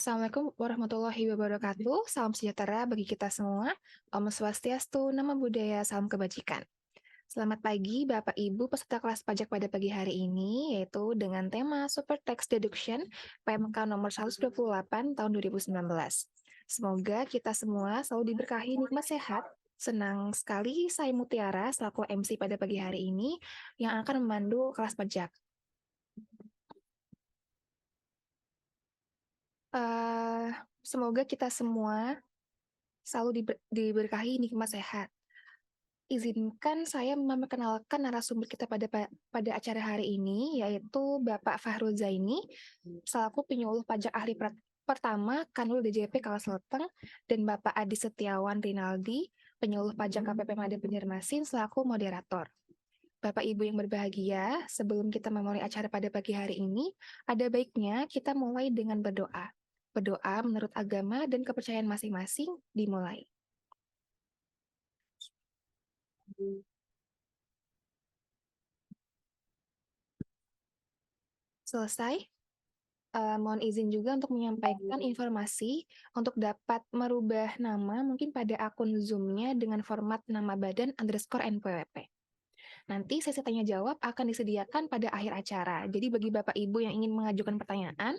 Assalamualaikum warahmatullahi wabarakatuh. Salam sejahtera bagi kita semua. Om Swastiastu, Namo Buddhaya, salam kebajikan. Selamat pagi Bapak Ibu peserta kelas pajak pada pagi hari ini, yaitu dengan tema Super Tax Deduction PMK nomor 128 tahun 2019. Semoga kita semua selalu diberkahi nikmat sehat. Senang sekali saya Mutiara selaku MC pada pagi hari ini yang akan memandu kelas pajak. Semoga kita semua selalu diberkahi nikmat sehat. Izinkan saya memperkenalkan narasumber kita pada acara hari ini, yaitu Bapak Fahrul Zaini, selaku penyuluh pajak ahli pertama Kanwil DJP Kalsel-Teng, dan Bapak Adi Setiawan Rinaldi, penyuluh pajak KPP Made Banjarmasin, selaku moderator. Bapak Ibu yang berbahagia, sebelum kita memulai acara pada pagi hari ini, ada baiknya kita mulai dengan berdoa. Berdoa menurut agama dan kepercayaan masing-masing dimulai. Selesai. Mohon izin juga untuk menyampaikan informasi untuk dapat merubah nama mungkin pada akun Zoom-nya dengan format nama badan _NPWP. Nanti sesi tanya jawab akan disediakan pada akhir acara. Jadi bagi Bapak Ibu yang ingin mengajukan pertanyaan,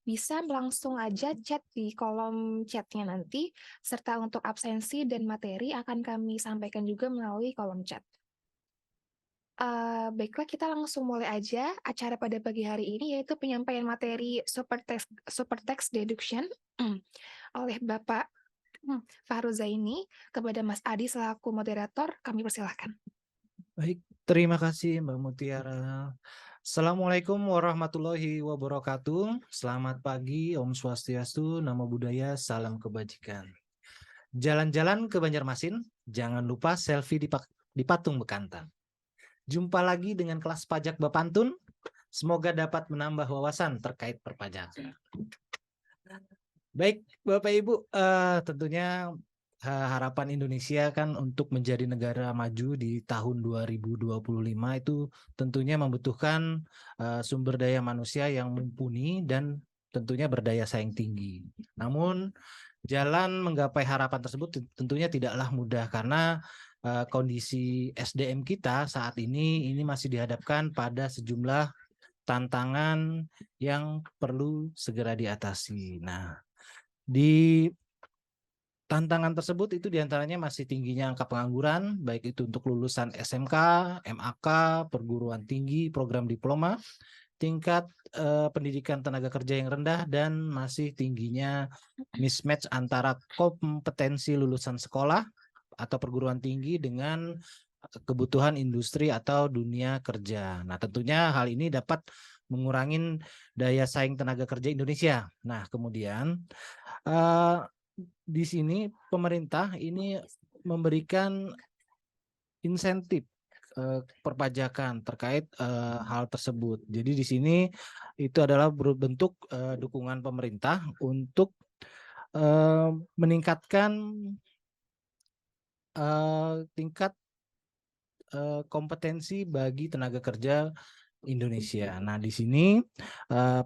bisa langsung aja chat di kolom chatnya nanti, serta untuk absensi dan materi akan kami sampaikan juga melalui kolom chat. Baiklah, kita langsung mulai aja acara pada pagi hari ini, yaitu penyampaian materi Super Tax Deduction oleh Bapak Fahrul Zaini. Kepada Mas Adi selaku moderator, kami persilahkan. Baik, terima kasih Mbak Mutiara. Assalamualaikum warahmatullahi wabarakatuh. Selamat pagi, Om Swastiastu, Namo Buddhaya, salam kebajikan. Jalan-jalan ke Banjarmasin, jangan lupa selfie di patung bekantan. Jumpa lagi dengan kelas pajak Bapantun. Semoga dapat menambah wawasan terkait perpajakan. Baik, Bapak Ibu, tentunya harapan Indonesia kan untuk menjadi negara maju di tahun 2025 itu tentunya membutuhkan sumber daya manusia yang mumpuni dan tentunya berdaya saing tinggi. Namun jalan menggapai harapan tersebut tentunya tidaklah mudah karena kondisi SDM kita saat ini masih dihadapkan pada sejumlah tantangan yang perlu segera diatasi. Nah, di tantangan tersebut itu diantaranya masih tingginya angka pengangguran, baik itu untuk lulusan SMK, MAK, perguruan tinggi, program diploma, tingkat pendidikan tenaga kerja yang rendah, dan masih tingginya mismatch antara kompetensi lulusan sekolah atau perguruan tinggi dengan kebutuhan industri atau dunia kerja. Nah, tentunya hal ini dapat mengurangi daya saing tenaga kerja Indonesia. Nah, kemudian di sini pemerintah ini memberikan insentif perpajakan terkait hal tersebut. Jadi di sini itu adalah berbentuk dukungan pemerintah untuk meningkatkan tingkat kompetensi bagi tenaga kerja Indonesia. Nah, di sini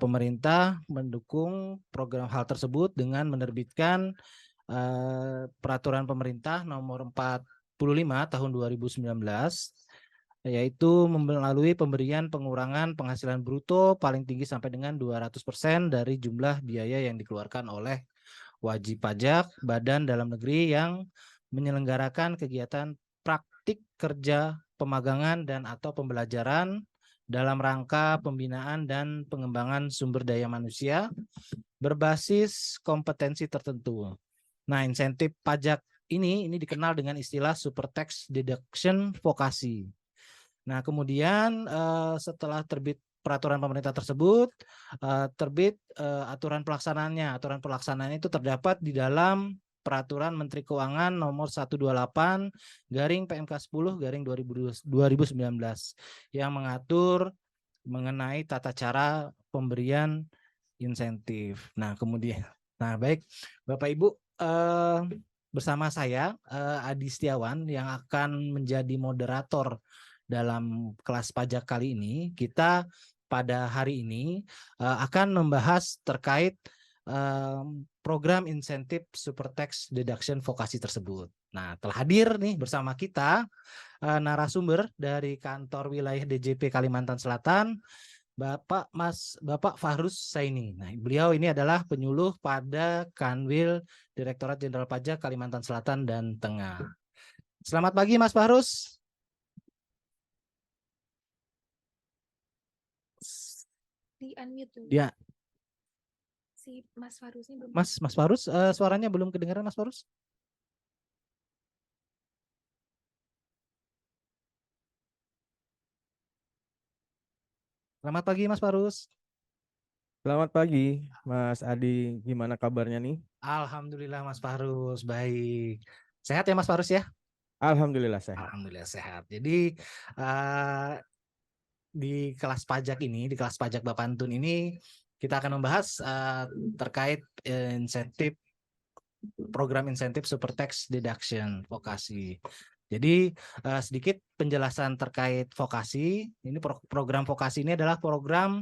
pemerintah mendukung program hal tersebut dengan menerbitkan peraturan pemerintah nomor 45 tahun 2019, yaitu melalui pemberian pengurangan penghasilan bruto paling tinggi sampai dengan 200% dari jumlah biaya yang dikeluarkan oleh wajib pajak badan dalam negeri yang menyelenggarakan kegiatan praktik kerja, pemagangan, dan atau pembelajaran dalam rangka pembinaan dan pengembangan sumber daya manusia berbasis kompetensi tertentu. Nah, insentif pajak ini dikenal dengan istilah Super Tax Deduction Vokasi. Nah, kemudian setelah terbit peraturan pemerintah tersebut, terbit aturan pelaksanaannya. Aturan pelaksanaannya itu terdapat di dalam Peraturan Menteri Keuangan nomor 128 PMK 10 2019 yang mengatur mengenai tata cara pemberian insentif. Nah, kemudian, baik Bapak Ibu, bersama saya Adi Setiawan yang akan menjadi moderator dalam kelas pajak kali ini. Kita pada hari ini akan membahas terkait program insentif super tax deduction vokasi tersebut. Nah, telah hadir nih bersama kita narasumber dari kantor wilayah DJP Kalimantan Selatan, Bapak Fahruz Saini. Nah, beliau ini adalah penyuluh pada Kanwil Direktorat Jenderal Pajak Kalimantan Selatan dan Tengah. Selamat pagi, Mas Fahruz. Di unmute dulu. Ya, Si Mas Farusnya belum. Mas Fahruz, suaranya belum kedengaran, Mas Fahruz. Selamat pagi, Mas Fahruz. Selamat pagi, Mas Adi. Gimana kabarnya nih? Alhamdulillah, Mas Fahruz, baik. Sehat ya, Mas Fahruz ya? Alhamdulillah sehat. Alhamdulillah sehat. Jadi di kelas pajak ini, di kelas pajak Bapantun ini, kita akan membahas terkait insentif, program insentif super tax deduction vokasi. Jadi sedikit penjelasan terkait vokasi. Ini program vokasi ini adalah program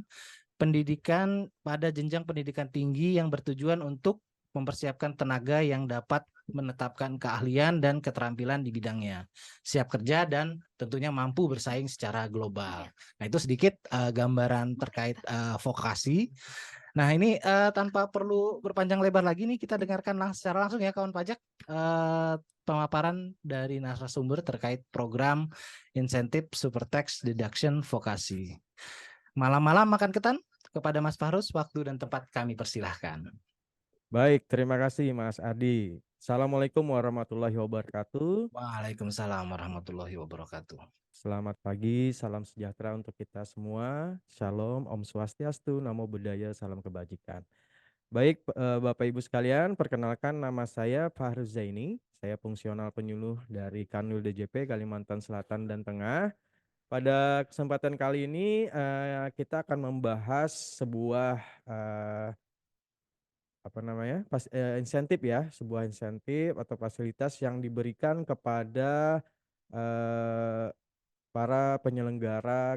pendidikan pada jenjang pendidikan tinggi yang bertujuan untuk mempersiapkan tenaga yang dapat menetapkan keahlian dan keterampilan di bidangnya, siap kerja dan tentunya mampu bersaing secara global. Nah, itu sedikit gambaran terkait vokasi. Nah, ini tanpa perlu berpanjang lebar lagi nih, kita dengarkan secara langsung ya kawan pajak pemaparan dari narasumber terkait program insentif super tax deduction vokasi. Malam-malam makan ketan, kepada Mas Fahruz, waktu dan tempat kami persilahkan. Baik, terima kasih Mas Adi. Assalamualaikum warahmatullahi wabarakatuh. Waalaikumsalam warahmatullahi wabarakatuh. Selamat pagi, salam sejahtera untuk kita semua. Shalom, Om Swastiastu, Namo Buddhaya, salam kebajikan. Baik, Bapak Ibu sekalian, perkenalkan nama saya Fahruz Zaini. Saya fungsional penyuluh dari Kanwil DJP Kalimantan Selatan dan Tengah. Pada kesempatan kali ini kita akan membahas sebuah insentif ya, sebuah insentif atau fasilitas yang diberikan kepada eh, para penyelenggara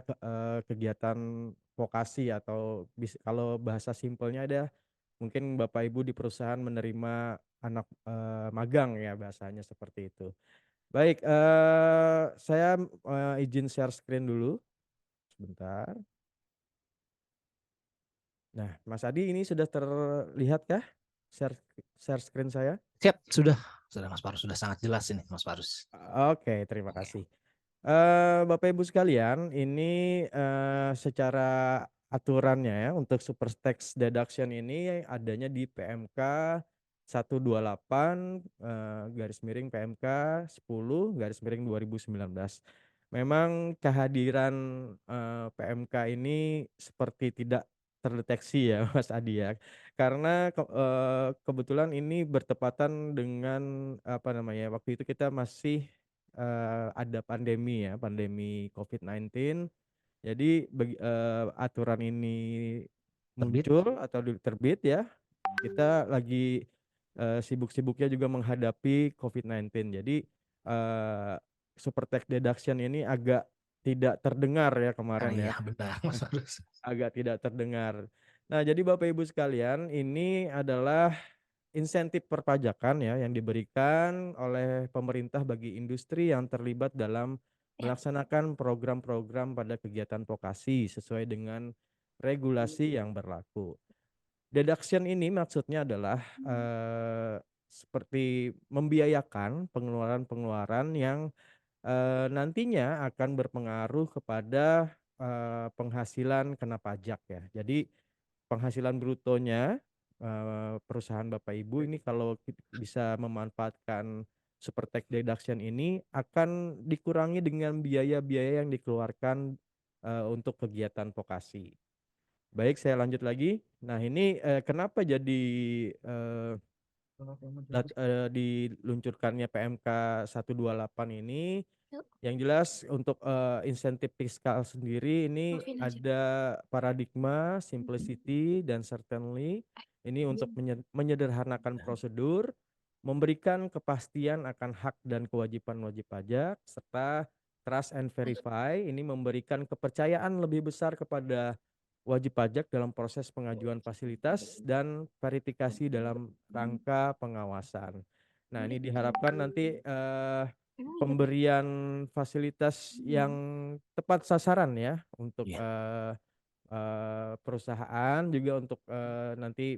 kegiatan vokasi atau kalau bahasa simpelnya ada mungkin Bapak Ibu di perusahaan menerima anak magang ya, bahasanya seperti itu. Baik, saya izin share screen dulu sebentar. Nah, Mas Adi, ini sudah terlihat kah share screen saya? Siap, sudah Mas Fahruz, sudah sangat jelas ini Mas Fahruz. Oke, terima kasih. Bapak Ibu sekalian, ini secara aturannya ya untuk super tax deduction ini adanya di PMK 128 garis miring PMK 10 garis miring 2019. Memang kehadiran PMK ini seperti tidak terdeteksi ya Mas Adi ya. Karena kebetulan ini bertepatan dengan waktu itu kita masih ada pandemi ya, pandemi COVID-19. Jadi aturan ini Terbit. muncul atau terbit ya. Kita lagi sibuk-sibuknya juga menghadapi COVID-19. Jadi super tax deduction ini agak tidak terdengar ya kemarin ya. Iya, benar Mas Fahruz. Agak tidak terdengar. Nah, jadi Bapak Ibu sekalian, ini adalah insentif perpajakan ya yang diberikan oleh pemerintah bagi industri yang terlibat dalam melaksanakan program-program pada kegiatan vokasi sesuai dengan regulasi yang berlaku. Deduction ini maksudnya adalah seperti membiayakan pengeluaran-pengeluaran yang nantinya akan berpengaruh kepada penghasilan kena pajak ya. Jadi penghasilan brutonya perusahaan Bapak Ibu ini kalau bisa memanfaatkan super tax deduction ini akan dikurangi dengan biaya-biaya yang dikeluarkan untuk kegiatan vokasi. Baik, saya lanjut lagi. Nah, ini kenapa jadi diluncurkannya PMK 128 ini? Yang jelas untuk insentif fiskal sendiri ini ada paradigma, simplicity, dan certainly. Ini untuk menyederhanakan prosedur, memberikan kepastian akan hak dan kewajiban wajib pajak, serta trust and verify. Ini memberikan kepercayaan lebih besar kepada wajib pajak dalam proses pengajuan fasilitas dan verifikasi dalam rangka pengawasan. Nah, ini diharapkan nanti Emang iya? pemberian fasilitas yang tepat sasaran ya untuk Iya. perusahaan, juga untuk nanti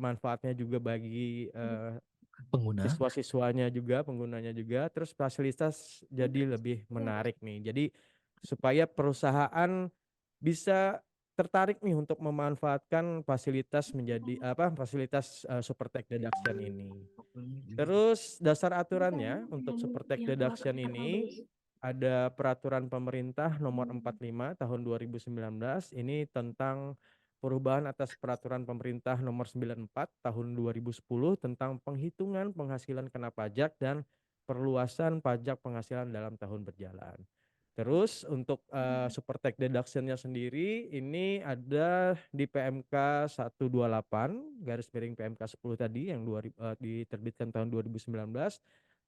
manfaatnya juga bagi Pengguna. siswa-siswanya juga, penggunanya juga, terus fasilitas jadi lebih menarik nih. Jadi supaya perusahaan bisa tertarik nih untuk memanfaatkan fasilitas fasilitas super tax deduction ini. Terus dasar aturannya untuk super tax deduction ini ada peraturan pemerintah nomor 45 tahun 2019 ini tentang perubahan atas peraturan pemerintah nomor 94 tahun 2010 tentang penghitungan penghasilan kena pajak dan perluasan pajak penghasilan dalam tahun berjalan. Terus untuk super tax deduction-nya sendiri ini ada di PMK 128 garis miring PMK 10 tadi yang diterbitkan tahun 2019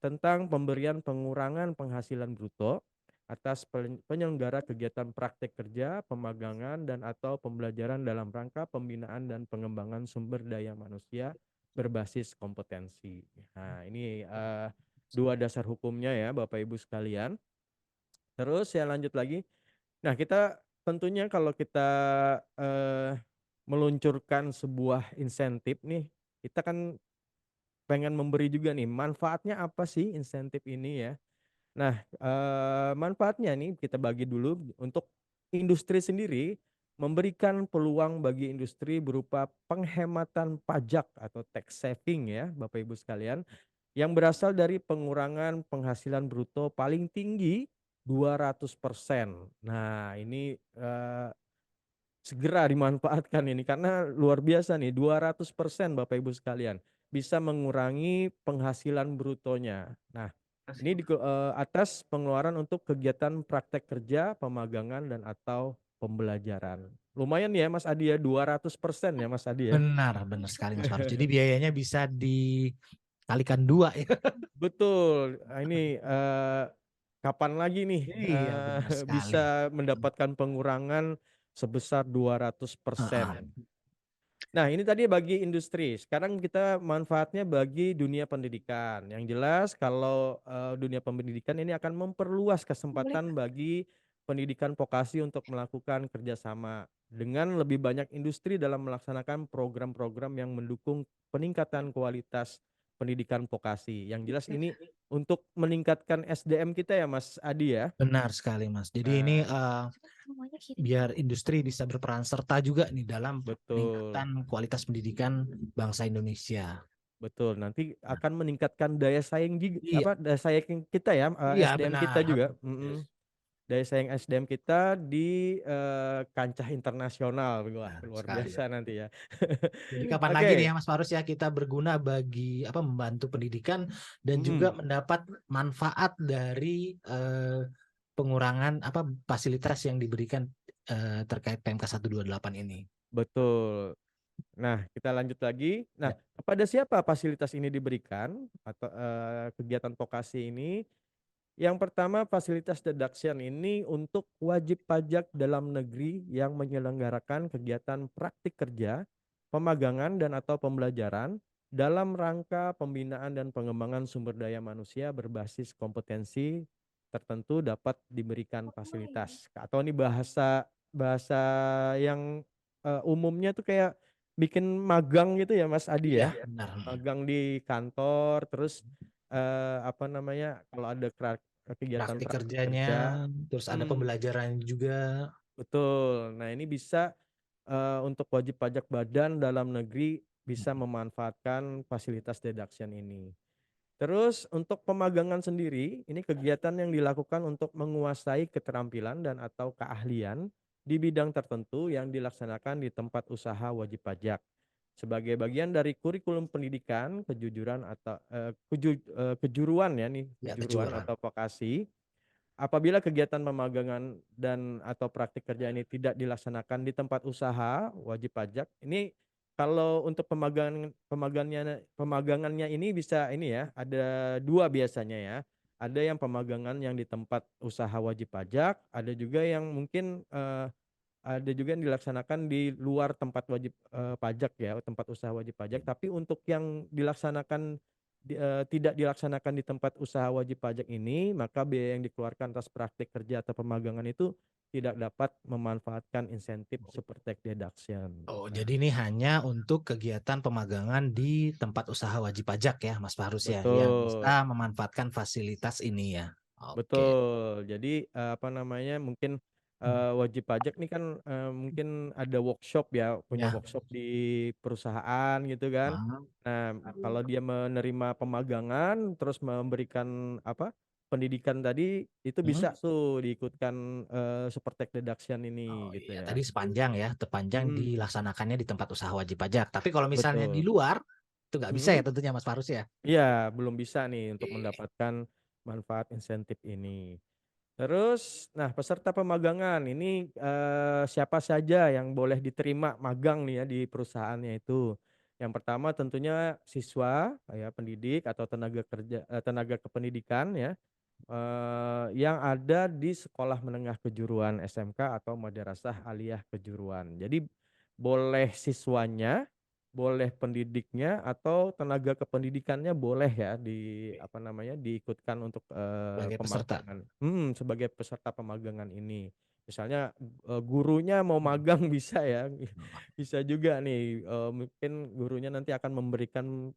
tentang pemberian pengurangan penghasilan bruto atas penyelenggara kegiatan praktek kerja, pemagangan dan atau pembelajaran dalam rangka pembinaan dan pengembangan sumber daya manusia berbasis kompetensi. Nah, ini dua dasar hukumnya ya Bapak Ibu sekalian. Terus saya lanjut lagi. Nah, kita tentunya kalau kita meluncurkan sebuah insentif nih, kita kan pengen memberi juga nih, manfaatnya apa sih insentif ini ya? Nah, manfaatnya nih kita bagi dulu untuk industri sendiri, memberikan peluang bagi industri berupa penghematan pajak atau tax saving ya, Bapak Ibu sekalian, yang berasal dari pengurangan penghasilan bruto paling tinggi 200%. Nah, ini segera dimanfaatkan ini karena luar biasa nih 200% Bapak Ibu sekalian bisa mengurangi penghasilan brutonya. Nah, ini atas pengeluaran untuk kegiatan praktek kerja, pemagangan dan atau pembelajaran. Lumayan ya Mas Adi ya 200% ya Mas Adi ya. Benar sekali Mas Farus. Jadi biayanya bisa dikalikan 2 ya. Betul. Nah, ini kapan lagi nih Iya, benar sekali. bisa mendapatkan pengurangan sebesar 200%. Heeh. Nah, ini tadi bagi industri. Sekarang kita manfaatnya bagi dunia pendidikan. Yang jelas kalau dunia pendidikan ini akan memperluas Boleh, kesempatan bagi pendidikan vokasi untuk melakukan kerjasama dengan lebih banyak industri dalam melaksanakan program-program yang mendukung peningkatan kualitas pendidikan vokasi. Yang jelas ini untuk meningkatkan SDM kita ya Mas Adi ya. Benar sekali Mas. Jadi ini Nah, semuanya kirim. biar industri bisa berperan serta juga nih dalam betul. peningkatan kualitas pendidikan bangsa Indonesia. Betul, nanti akan meningkatkan daya saing Iya, daya saing kita ya, iya SDM kita benar. juga, daya saing SDM kita di kancah internasional, wah Benar luar sekali. biasa nanti ya. Jadi kapan lagi nih Oke, ya Mas Farus ya kita berguna bagi membantu pendidikan dan juga mhm, mendapat manfaat dari pengurangan fasilitas yang diberikan terkait PMK 128 ini. betul. Nah, kita lanjut lagi. Nah, Ya, kepada siapa fasilitas ini diberikan atau kegiatan vokasi ini? Yang pertama, fasilitas deduction ini untuk wajib pajak dalam negeri yang menyelenggarakan kegiatan praktik kerja, pemagangan dan atau pembelajaran dalam rangka pembinaan dan pengembangan sumber daya manusia berbasis kompetensi tertentu dapat diberikan fasilitas. Atau ini bahasa bahasa yang umumnya tuh kayak bikin magang gitu ya Mas Adi iya ya. benar. Magang di kantor, terus apa namanya, kalau ada kegiatan Praktik praktik kerjanya, kerja, terus ada mhm, pembelajaran juga. betul. Nah, ini bisa untuk wajib pajak badan dalam negeri bisa memanfaatkan fasilitas deduction ini. Terus untuk pemagangan sendiri, ini kegiatan yang dilakukan untuk menguasai keterampilan dan atau keahlian di bidang tertentu yang dilaksanakan di tempat usaha wajib pajak. Sebagai bagian dari kurikulum pendidikan, kejujuran atau kejuruan ya nih, Ya, kejuruan kejuaraan. atau vokasi. Apabila kegiatan pemagangan dan atau praktik kerja ini tidak dilaksanakan di tempat usaha wajib pajak, ini kalau untuk pemagangannya ini bisa ini ya, ada dua biasanya ya. Ada yang pemagangan yang di tempat usaha wajib pajak, ada juga yang mungkin ada juga yang dilaksanakan di luar tempat wajib pajak ya, tempat usaha wajib pajak. Tapi untuk yang dilaksanakan tidak dilaksanakan di tempat usaha wajib pajak ini, maka biaya yang dikeluarkan atas praktik kerja atau pemagangan itu tidak dapat memanfaatkan insentif super tax deduction. Oh, Nah, jadi ini hanya untuk kegiatan pemagangan di tempat usaha wajib pajak ya, Mas Farus ya, yang betul. bisa memanfaatkan fasilitas ini ya. Oke. Betul. Jadi apa namanya mungkin Hmm. wajib pajak nih kan mungkin ada workshop ya, punya Ya. workshop di perusahaan gitu kan. Ah. Nah, kalau dia menerima pemagangan terus memberikan apa pendidikan tadi itu Hmm. bisa tuh diikutkan super tax deduction Oh ini gitu iya, ya. tadi sepanjang ya, terpanjang Mm, dilaksanakannya di tempat usaha wajib pajak. Tapi kalau misalnya di betul. luar, itu nggak bisa ya Mm-mm. tentunya Mas Farus ya. Iya, belum bisa nih untuk Oke. mendapatkan manfaat insentif ini. Terus, nah peserta pemagangan ini siapa saja yang boleh diterima magang nih ya di perusahaannya itu. Yang pertama tentunya siswa, ya pendidik atau tenaga kerja, tenaga kependidikan ya, yang ada di sekolah menengah kejuruan SMK atau madrasah aliyah kejuruan. Jadi boleh siswanya, boleh pendidiknya atau tenaga kependidikannya boleh ya di apa namanya diikutkan untuk Sebagai peserta. pemagangan. Sebagai peserta pemagangan ini. Misalnya gurunya mau magang bisa ya, bisa juga nih. Mungkin gurunya nanti akan memberikan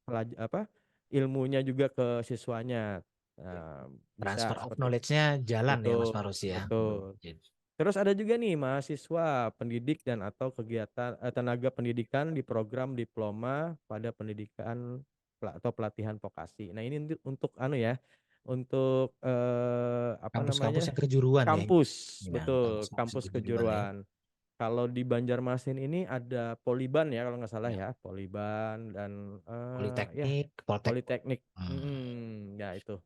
ilmunya juga ke siswanya. Nah, bisa Transfer of seperti knowledge-nya jalan ya Mas betul, Farus ya. betul. Jadi Terus ada juga nih mahasiswa, pendidik dan atau kegiatan tenaga pendidikan di program diploma pada pendidikan atau pelatihan vokasi. Nah, ini untuk anu ya, untuk apa kampus-kampus namanya? yang kejuruan ya. Kampus, Ya, betul, kampus-kampus yang kampus kejuruan ya. kejuruan. Kalau di Banjarmasin ini ada Poliban ya kalau nggak salah Ya. ya, Poliban dan ya Politeknik, Poltek. Politeknik. Hmm. Ya itu.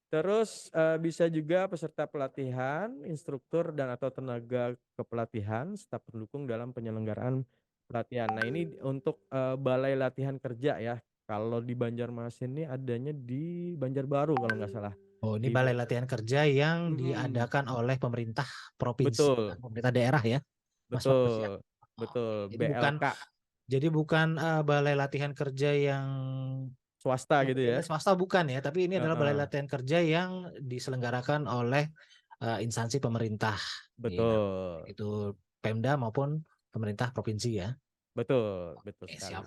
Terus bisa juga peserta pelatihan, instruktur dan atau tenaga kepelatihan, staf pendukung dalam penyelenggaraan pelatihan. Nah ini untuk balai latihan kerja ya. Kalau di Banjarmasin ini adanya di Banjarbaru kalau nggak salah. Oh, ini Di balai Banjar. latihan kerja yang Mm-mm. diadakan oleh pemerintah provinsi, Betul, pemerintah daerah ya, Mas Farus ya. betul, betul. Oke, BLK jadi bukan balai latihan kerja yang swasta gitu ya. swasta bukan ya, tapi ini adalah balai Heeh, latihan kerja yang diselenggarakan oleh instansi pemerintah, ya, betul, itu Pemda maupun pemerintah provinsi ya. betul, betul Oke, sekali. siap.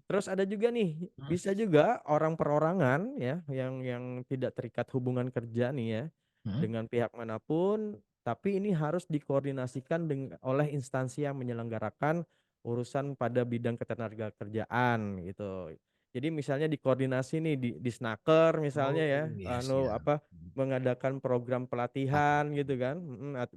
Terus ada juga nih, Hmm. bisa juga orang perorangan ya yang tidak terikat hubungan kerja nih ya Hmm. dengan pihak manapun, tapi ini harus dikoordinasikan oleh instansi yang menyelenggarakan urusan pada bidang ketenagakerjaan gitu. Jadi misalnya dikoordinasi nih di Snaker misalnya Oh, ya, iya anu siap. apa mengadakan program pelatihan gitu kan.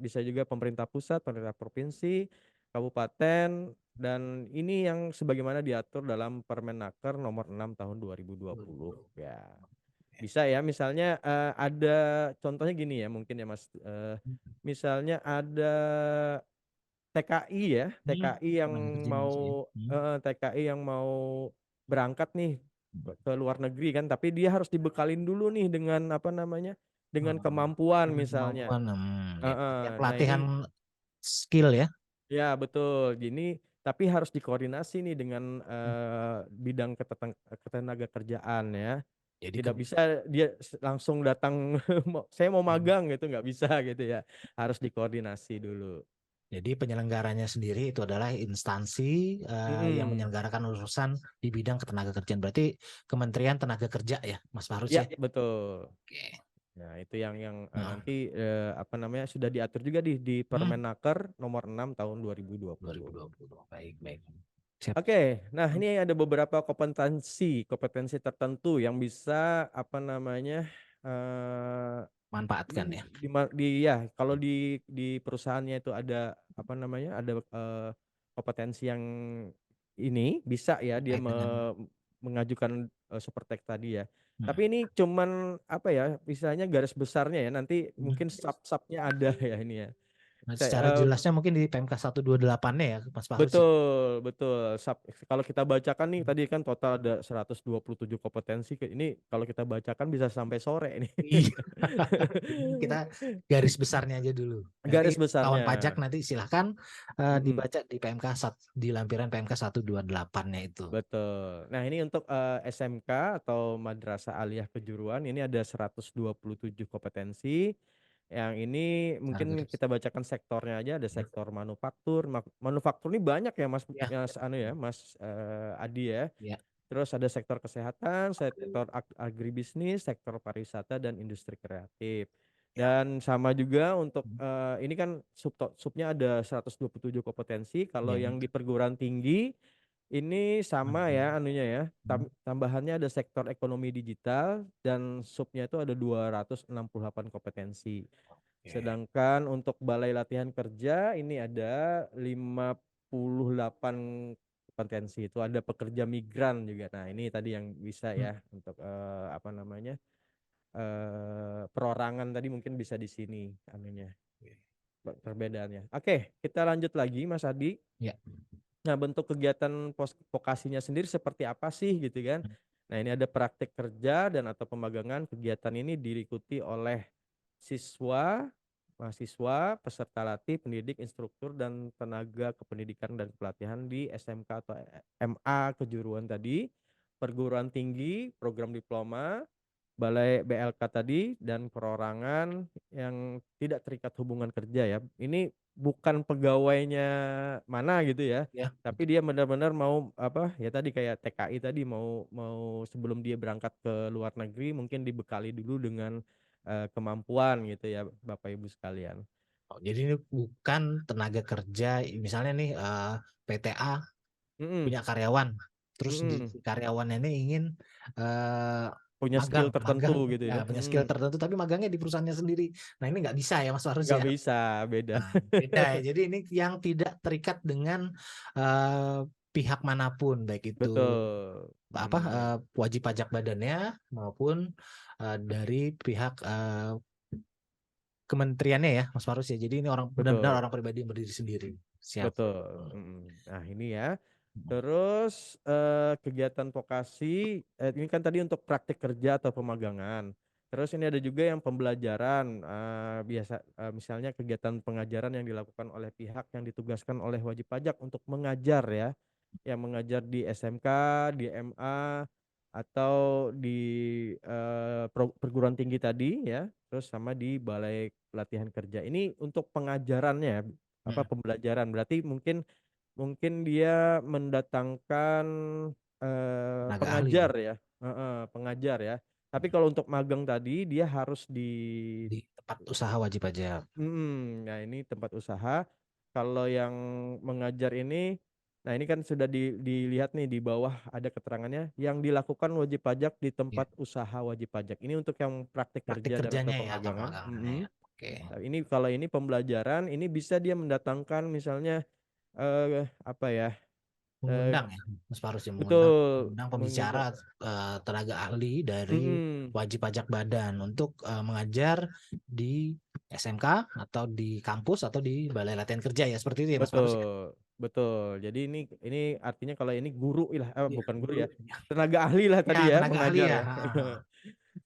Bisa juga pemerintah pusat, pemerintah provinsi, kabupaten dan ini yang sebagaimana diatur dalam Permenaker nomor 6 tahun 2020 ya. Bisa ya misalnya ada contohnya gini ya mungkin ya Mas misalnya ada TKI ya, Hmm. TKI yang Tenaga kerja Indonesia ya. mau Hmm. TKI yang mau berangkat nih ke luar negeri kan tapi dia harus dibekalin dulu nih dengan apa namanya? Dengan Oh, kemampuan dengan misalnya. kemampuan, ya, Heeh. Nah, pelatihan ini skill ya. ya betul. Gini, tapi harus dikoordinasi nih dengan Hmm. bidang ketenaga kerjaan ya. Jadi Tidak bisa dia langsung datang saya mau hmm. magang gitu nggak bisa gitu ya. Harus dikoordinasi dulu. Jadi penyelenggaranya sendiri itu adalah instansi yang Mm-mm. menyelenggarakan urusan di bidang ketenagakerjaan. Berarti Kementerian Tenaga Kerja ya, Mas Farus Ya ya. betul. Oke. Nah itu yang Nah, nanti apa namanya sudah diatur juga di hmm. Permenaker nomor 6 tahun 2020. 2020. Baik, baik. Siap. Oke, nah ini ada beberapa kompetensi tertentu yang bisa apa namanya Manfaatkan ya. ya kalau di perusahaannya itu ada apa namanya ada kompetensi yang ini bisa ya dia Terkait dengan mengajukan super tax tadi ya. hmm. Tapi ini cuman apa ya misalnya garis besarnya ya nanti Hmm. mungkin sub-subnya ada ya ini ya. Nah, Saya, secara jelasnya mungkin di PMK 128-nya ya, Mas Fahrus ya. betul, betul. Kalau kita bacakan nih tadi kan total ada 127 kompetensi. Ini kalau kita bacakan bisa sampai sore nih. Iya. Kita garis besarnya aja dulu. Garis Nanti kawan besarnya. pajak nanti silahkan Mm-mm. dibaca di di lampiran PMK 128-nya itu. Betul. Nah, ini untuk SMK atau Madrasah Aliyah Kejuruan ini ada 127 kompetensi. Yang ini Secara mungkin garis. kita bacakan sektornya aja. Ada sektor manufaktur. Manufaktur ini banyak ya Mas, Ya, Mas Adi ya. ya, Terus ada sektor kesehatan, sektor agribisnis, sektor pariwisata dan industri kreatif. ya. Dan sama juga untuk ini kan subnya ada 127 kompetensi. Kalau Ya. yang di perguruan tinggi ini sama ya anunya ya. Tambahannya ada sektor ekonomi digital dan subnya itu ada 268 kompetensi. Oke. Sedangkan untuk balai latihan kerja ini ada 58 kompetensi. Itu ada pekerja migran juga. Nah, ini tadi yang bisa Hmm. ya untuk apa namanya? Perorangan tadi mungkin bisa di sini anunya perbedaannya. Oke, kita lanjut lagi Mas Adi. Ya. Nah, bentuk kegiatan vokasinya sendiri seperti apa sih gitu kan? Nah, ini ada praktek kerja dan atau pemagangan. Kegiatan ini diikuti oleh siswa, mahasiswa, peserta latih, pendidik, instruktur, dan tenaga kependidikan dan pelatihan di SMK atau MA kejuruan tadi, perguruan tinggi, program diploma, balai BLK tadi, dan perorangan yang tidak terikat hubungan kerja ya. Ini bukan pegawainya mana gitu ya, Ya. tapi dia benar-benar mau apa ya tadi kayak TKI tadi mau mau sebelum dia berangkat ke luar negeri mungkin dibekali dulu dengan kemampuan gitu ya Bapak Ibu sekalian. Oh, jadi ini bukan tenaga kerja, misalnya nih PTA Mm-mm, punya karyawan, terus di mm-mm. karyawannya ini ingin eh, Punya skill tertentu magang, gitu ya. ya, punya skill tertentu, tapi magangnya di perusahaannya sendiri. Nah ini nggak bisa ya Mas Farus Nggak ya. bisa, beda. Nah, beda ya. Jadi ini yang tidak terikat dengan eh, pihak manapun, baik itu Betul. apa Nah, wajib pajak badannya maupun dari pihak kementeriannya ya, Mas Farus ya. Jadi ini orang benar-benar betul. orang pribadi yang berdiri sendiri. Siap. Betul. Nah, ini ya. Terus kegiatan vokasi ini kan tadi untuk praktik kerja atau pemagangan. Terus ini ada juga yang pembelajaran biasa misalnya kegiatan pengajaran yang dilakukan oleh pihak yang ditugaskan oleh wajib pajak untuk mengajar ya. Yang mengajar di SMK, di MA atau di perguruan tinggi tadi ya. Terus sama di balai pelatihan kerja. Ini untuk pengajarannya apa Hmm. pembelajaran berarti mungkin mungkin dia mendatangkan Tenaga ahli pengajar ya, pengajar ya. Tapi kalau untuk magang tadi dia harus di, di tempat usaha wajib pajak. nah ini tempat usaha. Kalau yang mengajar ini, nah ini kan sudah dilihat nih di bawah ada keterangannya yang dilakukan wajib pajak di Ya, tempat usaha wajib pajak. Ini untuk yang praktik praktik kerja dan atau kerjanya ya atau pemagangan. pemagangannya ya. Oke. Nah, ini kalau ini pembelajaran, ini bisa dia mendatangkan misalnya apa ya? eh, Mengundang ya, Mas Farus ya, betul, mengundang pembicara mengundang. tenaga ahli dari Mm-mm, wajib pajak badan untuk mengajar di SMK atau di kampus atau di balai latihan kerja ya, seperti itu ya Mas Farus ya. betul, betul. Jadi ini artinya kalau ini guru lah, Iya, bukan guru guru. ya, tenaga ahli lah Ya, tadi ya, tenaga ahli mengajar ya. ya.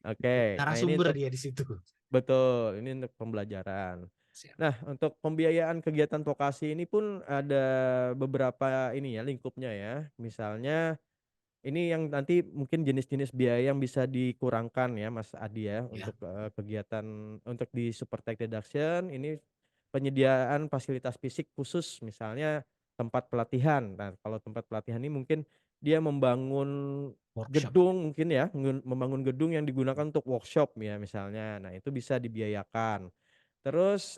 Oke, nah ini Narasumber untuk dia di situ. betul, ini untuk pembelajaran. Siap. Nah, untuk pembiayaan kegiatan vokasi ini pun ada beberapa ini ya lingkupnya ya. Misalnya ini yang nanti mungkin jenis-jenis biaya yang bisa dikurangkan ya Mas Adi ya Ya. untuk kegiatan untuk di Super Tech Deduction ini penyediaan fasilitas fisik khusus misalnya tempat pelatihan. Nah, kalau tempat pelatihan ini mungkin dia membangun Workshop. gedung mungkin ya, membangun gedung yang digunakan untuk workshop ya misalnya. Nah, itu bisa dibiayakan. Terus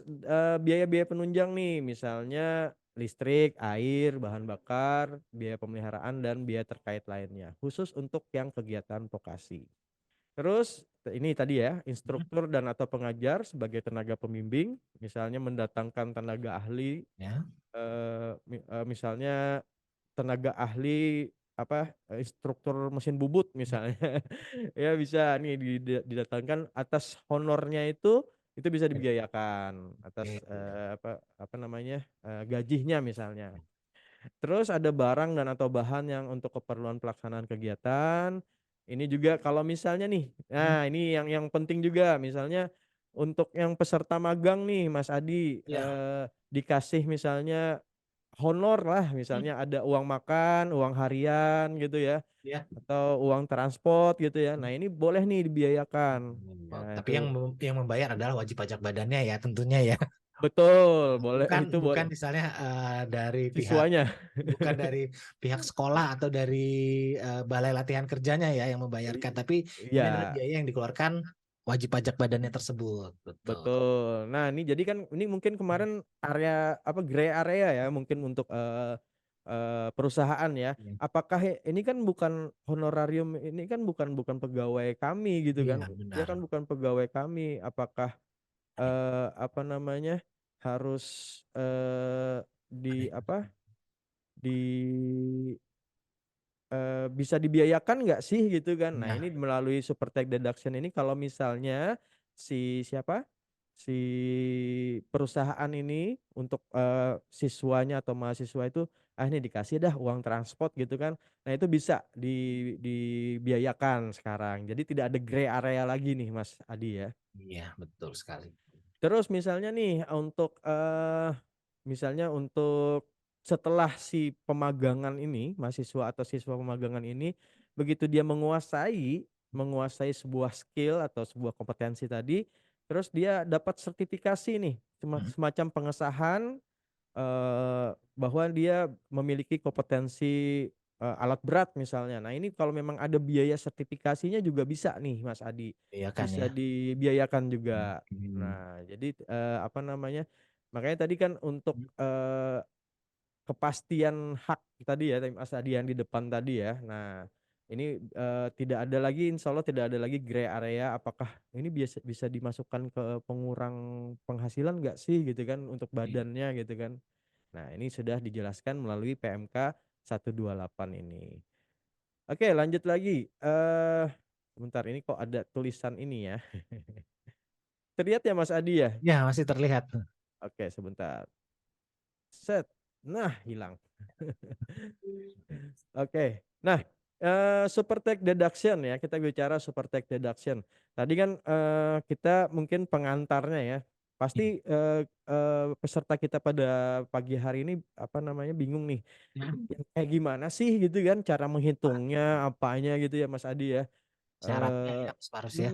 biaya-biaya penunjang nih misalnya listrik, air, bahan bakar, biaya pemeliharaan dan biaya terkait lainnya, khusus untuk yang kegiatan vokasi. Terus ini tadi ya, instruktur dan atau pengajar sebagai tenaga pembimbing, misalnya mendatangkan tenaga ahli, Ya. misalnya tenaga ahli apa instruktur mesin bubut misalnya, ya bisa nih didatangkan atas honornya itu itu bisa dibiayakan atas Oke. apa namanya gajinya misalnya. Terus ada barang dan atau bahan yang untuk keperluan pelaksanaan kegiatan. Ini juga kalau misalnya nih, Hmm, nah ini yang penting juga, misalnya untuk yang peserta magang nih Mas Adi, ya. dikasih misalnya honor lah, Hmm, misalnya ada uang makan, uang harian gitu ya, ya. atau uang transport gitu ya. Nah ini boleh nih dibiayakan. Nah Tapi itu yang membayar adalah wajib pajak badannya ya tentunya ya. betul, boleh Bukan itu bukan boleh misalnya dari pihak siswanya. bukan dari pihak sekolah atau dari balai latihan kerjanya ya yang membayarkan, tapi ini adalah Iya. biaya yang dikeluarkan wajib pajak badannya tersebut. Betul. Betul. Nah, ini jadi kan ini mungkin kemarin area apa gray area ya mungkin untuk perusahaan ya. Iya, Apakah ini kan bukan honorarium, ini kan bukan bukan pegawai kami gitu iya, kan. Dia benar. kan bukan pegawai kami. Apakah apa namanya harus di apa di bisa dibiayakan nggak sih gitu kan. Nah, ini Nah, melalui super tech deduction ini kalau misalnya si siapa si perusahaan ini untuk siswanya atau mahasiswa itu ini dikasih dah uang transport gitu kan. Nah, itu bisa dibiayakan sekarang. Jadi tidak ada gray area lagi nih Mas Adi ya. iya betul sekali. Terus misalnya nih untuk misalnya untuk setelah si pemagangan ini, mahasiswa atau siswa pemagangan ini begitu dia menguasai sebuah skill atau sebuah kompetensi tadi, terus dia dapat sertifikasi nih, Hmm, semacam pengesahan bahwa dia memiliki kompetensi alat berat misalnya. Nah, ini kalau memang ada biaya sertifikasinya juga bisa nih Mas Adi, iya kan ya. bisa dibiayakan juga. Hmm, Nah, jadi apa namanya? Makanya tadi kan untuk kepastian hak tadi ya Mas Adi yang di depan tadi ya. Nah, ini tidak ada lagi, insya Allah tidak ada lagi gray area, apakah ini bisa dimasukkan ke pengurang penghasilan nggak sih gitu kan untuk iya. badannya gitu kan. Nah, ini sudah dijelaskan melalui PMK 128 ini. Oke, lanjut lagi. Sebentar, ini kok ada tulisan ini ya. Terlihat ya Mas Adi ya? Ya, masih terlihat. Oke, sebentar. Set. Nah, hilang. Oke. Nah, super tech deduction ya. Kita bicara super tech deduction. Tadi kan kita mungkin pengantarnya ya. Iya. Pasti peserta kita pada pagi hari ini apa namanya bingung nih. Ya, Ini yang kayak gimana sih gitu kan cara menghitungnya apanya gitu ya Mas Adi ya. syaratnya Eh ya Mas Faros ya.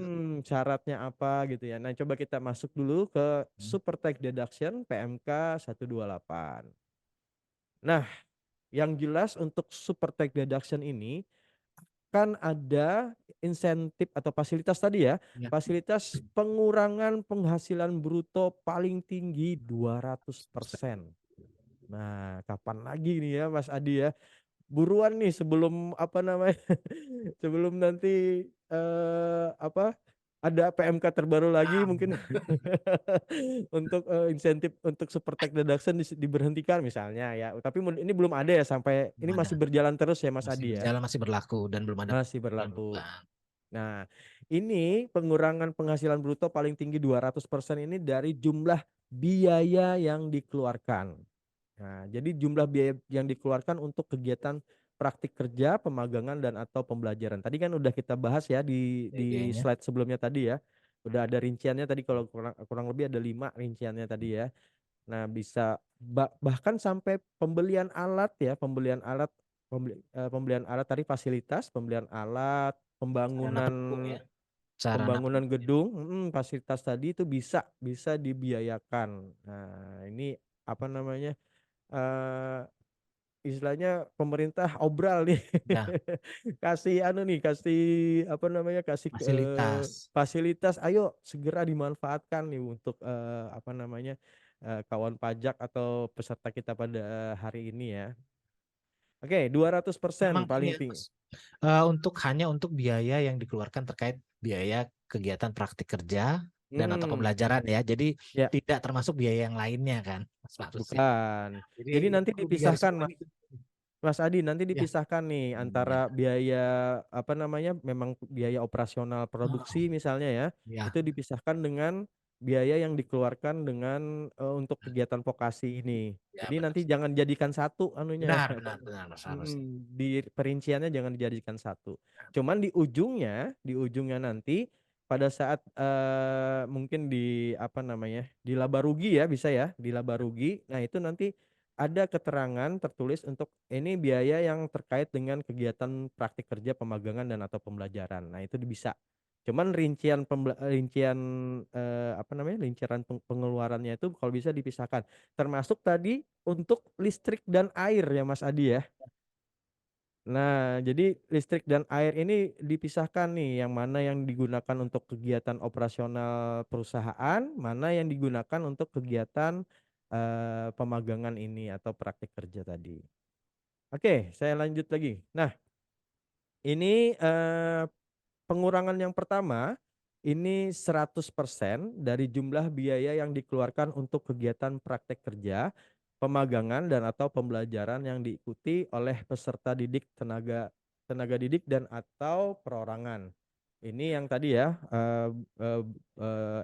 syaratnya apa gitu ya. Nah, coba kita masuk dulu ke Hmm, super tech deduction PMK 128. Nah, yang jelas untuk super tech deduction ini kan ada insentif atau fasilitas tadi ya. ya. Fasilitas pengurangan penghasilan bruto paling tinggi 200%. Nah, kapan lagi nih ya Mas Adi ya? Buruan nih sebelum apa namanya? Sebelum nanti apa? Ada PMK terbaru lagi mungkin untuk insentif untuk super tech deduction diberhentikan misalnya ya. Tapi ini belum ada ya sampai Belum ini ada. masih berjalan terus ya Mas Masih Adi ya. berjalan, masih berlaku dan belum ada Masih perubahan. berlaku. Nah, ini pengurangan penghasilan bruto paling tinggi 200% ini dari jumlah biaya yang dikeluarkan. Nah, jadi jumlah biaya yang dikeluarkan untuk kegiatan praktik kerja, pemagangan dan atau pembelajaran. Tadi kan udah kita bahas ya di Biayanya. slide sebelumnya tadi ya. Udah ada rinciannya tadi kalau kurang lebih ada 5 rinciannya tadi ya. Nah, bisa bahkan sampai pembelian alat ya, pembelian alat tadi fasilitas, pembelian alat, Sarana pembangunan pendukung ya. Sarana pembangunan pendukung ya. gedung, fasilitas tadi itu bisa bisa dibiayakan. Nah, ini apa namanya? eh Istilahnya pemerintah obral nih. Ya, Kasih anu nih, kasih apa namanya? Kasih fasilitas. fasilitas, ayo segera dimanfaatkan nih untuk apa namanya? Kawan pajak atau peserta kita pada hari ini ya. Oke, 200% Memang paling ini ya, tinggi. Mas. Hanya untuk biaya yang dikeluarkan terkait biaya kegiatan praktik kerja dan atau Hmm, pembelajaran ya. Jadi ya, tidak termasuk biaya yang lainnya kan, Mas Faros ya. bukan. Jadi Jadi itu nanti perlu dipisahkan digarisbawahi. Mas Adi, nanti Ya, dipisahkan nih ya. antara biaya apa namanya memang biaya operasional Oh, produksi misalnya ya, ya. itu dipisahkan dengan biaya yang dikeluarkan dengan untuk kegiatan vokasi ini. Ya Jadi benar. nanti jangan jadikan satu anunya. Benar, benar, benar, Mas Faros. Di perinciannya jangan dijadikan satu. Cuman di ujungnya nanti pada saat mungkin di apa namanya di laba rugi ya bisa ya di laba rugi. Nah itu nanti ada keterangan tertulis untuk ini biaya yang terkait dengan kegiatan praktik kerja pemagangan dan atau pembelajaran. Nah itu bisa. Cuman rincian apa namanya rincian pengeluarannya itu kalau bisa dipisahkan. Termasuk tadi untuk listrik dan air ya Mas Adi ya. Nah, jadi listrik dan air ini dipisahkan nih, yang mana yang digunakan untuk kegiatan operasional perusahaan, mana yang digunakan untuk kegiatan pemagangan ini atau praktik kerja tadi. Oke, saya lanjut lagi. Nah, ini pengurangan yang pertama ini 100% dari jumlah biaya yang dikeluarkan untuk kegiatan praktek kerja, pemagangan dan atau pembelajaran yang diikuti oleh peserta didik tenaga tenaga didik dan atau perorangan. Ini yang tadi ya eh,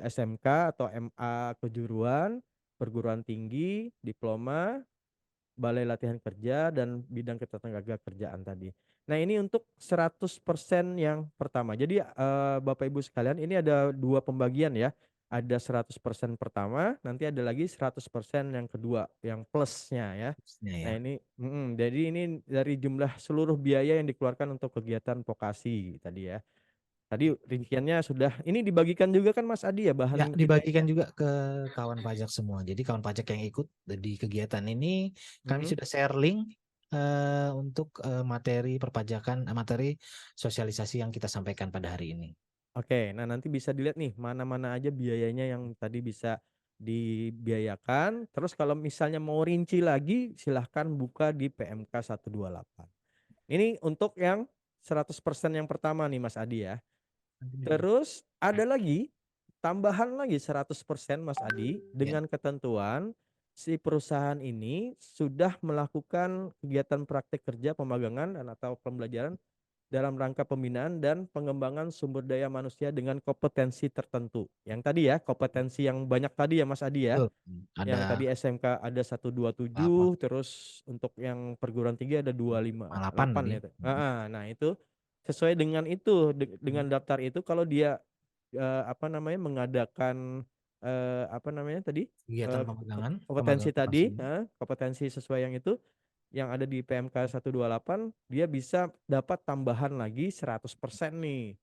SMK atau MA kejuruan, perguruan tinggi, diploma, balai latihan kerja dan bidang ketenaga kerjaan tadi. Nah, ini untuk 100% yang pertama. Jadi Bapak Ibu sekalian, ini ada dua pembagian ya. Ada 100% pertama, nanti ada lagi 100% yang kedua, yang plusnya ya. Ya, Nah, ya. ini jadi ini dari jumlah seluruh biaya yang dikeluarkan untuk kegiatan vokasi tadi ya. Tadi rinciannya sudah ini dibagikan juga kan Mas Adi ya Ya, bahan kita ini dibagikan ya. juga ke kawan pajak semua. Jadi kawan pajak yang ikut di kegiatan ini, kami Mm-mm. sudah share link untuk materi perpajakan, materi sosialisasi yang kita sampaikan pada hari ini. Oke, nah nanti bisa dilihat nih mana-mana aja biayanya yang tadi bisa dibiayakan. Terus kalau misalnya mau rinci lagi, silahkan buka di PMK 128. Ini untuk yang 100% yang pertama nih Mas Adi ya. Terus ada lagi tambahan lagi 100% Mas Adi Ya, dengan ketentuan si perusahaan ini sudah melakukan kegiatan praktek kerja pemagangan dan atau pembelajaran dalam rangka pembinaan dan pengembangan sumber daya manusia dengan kompetensi tertentu. Yang tadi ya, kompetensi yang banyak tadi ya Mas Adi ya. betul. Yang Ada tadi SMK ada apa? 127, terus untuk yang perguruan tinggi ada 8 258 tadi. ya. Nah, itu sesuai dengan itu dengan daftar itu kalau dia apa namanya mengadakan apa namanya tadi Kegiatan pemagangan, kompetensi pemagangan vokasi. tadi, kompetensi sesuai yang itu yang ada di PMK 128 dia bisa dapat tambahan lagi 100% nih.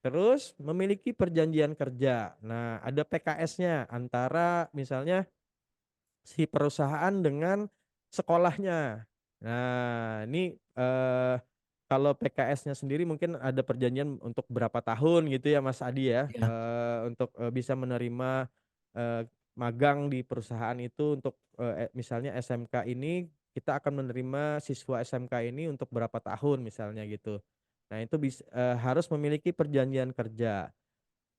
Terus memiliki perjanjian kerja. Nah, ada PKS-nya antara misalnya si perusahaan dengan sekolahnya. Nah, ini kalau PKS-nya sendiri mungkin ada perjanjian untuk berapa tahun gitu ya Mas Adi ya, Ya, untuk bisa menerima magang di perusahaan itu untuk misalnya SMK ini kita akan menerima siswa SMK ini untuk berapa tahun misalnya gitu. Nah, itu harus memiliki perjanjian kerja.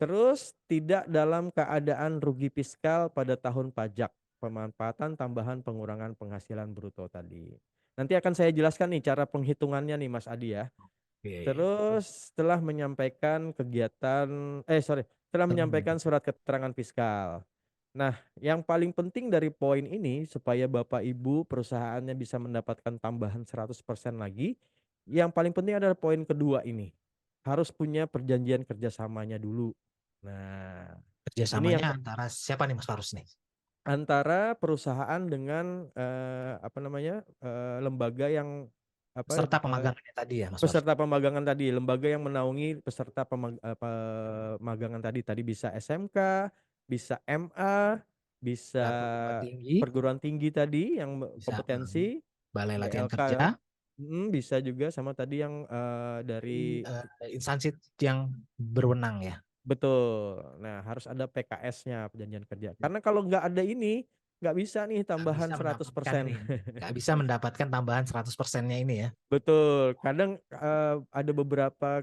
Terus tidak dalam keadaan rugi fiskal pada tahun pajak, pemanfaatan tambahan pengurangan penghasilan bruto tadi. Nanti akan saya jelaskan nih cara penghitungannya nih Mas Adi ya. iya, iya. Terus setelah menyampaikan setelah menyampaikan surat keterangan fiskal. Nah, yang paling penting dari poin ini supaya Bapak Ibu perusahaannya bisa mendapatkan tambahan 100% lagi, yang paling penting adalah poin kedua ini. Harus punya perjanjian kerjasamanya dulu. Nah, ini yang Kerjasamanya antara siapa nih Mas Farus nih? antara perusahaan dengan apa namanya lembaga yang apa Peserta pemagangannya tadi ya Mas Farus. peserta pemagangan tadi, lembaga yang menaungi peserta pemagangan tadi. Tadi bisa SMK, bisa MA, bisa Ya, perguruan tinggi, perguruan tinggi tadi yang bisa kompetensi, balai latihan BLK, kerja, bisa juga sama tadi yang dari instansi yang berwenang ya. betul. Nah, harus ada PKS-nya perjanjian kerja. Karena kalau nggak ada ini, nggak bisa nih Nggak bisa tambahan mendapatkan 100%. ini, nggak bisa mendapatkan tambahan 100%-nya ini ya. Betul. Kadang ada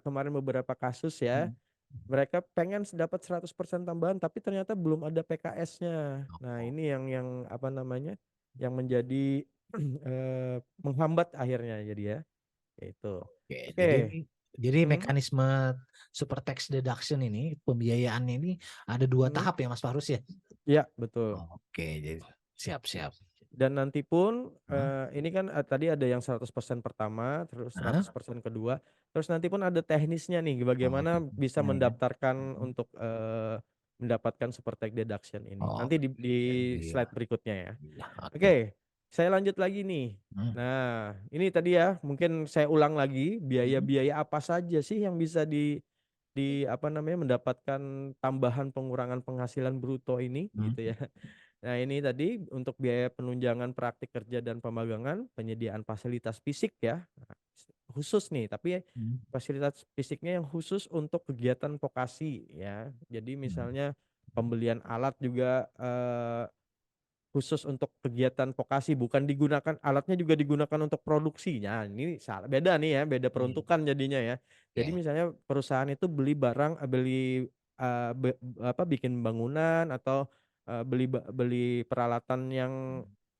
kemarin beberapa kasus ya, Hmm. mereka pengen dapat 100% tambahan tapi ternyata belum ada PKS-nya. Nah, Oh, ini yang apa namanya? Yang menjadi menghambat akhirnya jadi ya. Itu. oke, jadi ini Oke. Jadi Hmm, mekanisme super tax deduction ini, pembiayaannya ini ada 2 hmm, tahap ya Mas Fahrus ya? ya betul. Oke, jadi siap-siap. Dan nanti pun Hah? ini kan tadi ada yang 100% pertama, terus Hah? 100% kedua, terus nanti pun ada teknisnya nih Oh, bagaimana bisa ya, ya. mendaftarkan untuk mendapatkan super tax deduction ini. Nanti Oke, di iya, slide berikutnya ya. iya, oke. Oke, saya lanjut lagi nih. Hmm, Nah, ini tadi ya, mungkin saya ulang lagi, hmm, biaya-biaya apa saja sih yang bisa di apa namanya mendapatkan tambahan pengurangan penghasilan bruto ini hmm, gitu ya. Nah, ini tadi untuk biaya penunjangan praktik kerja dan pemagangan, penyediaan fasilitas fisik ya. Nah, khusus nih, tapi hmm, fasilitas fisiknya yang khusus untuk kegiatan vokasi ya. Jadi hmm. misalnya pembelian alat juga khusus untuk kegiatan vokasi, bukan digunakan alatnya juga digunakan untuk produksinya. Ini salah beda nih ya, beda Iya, peruntukan jadinya ya. Jadi oke. misalnya perusahaan itu beli barang, beli apa bikin bangunan atau beli peralatan yang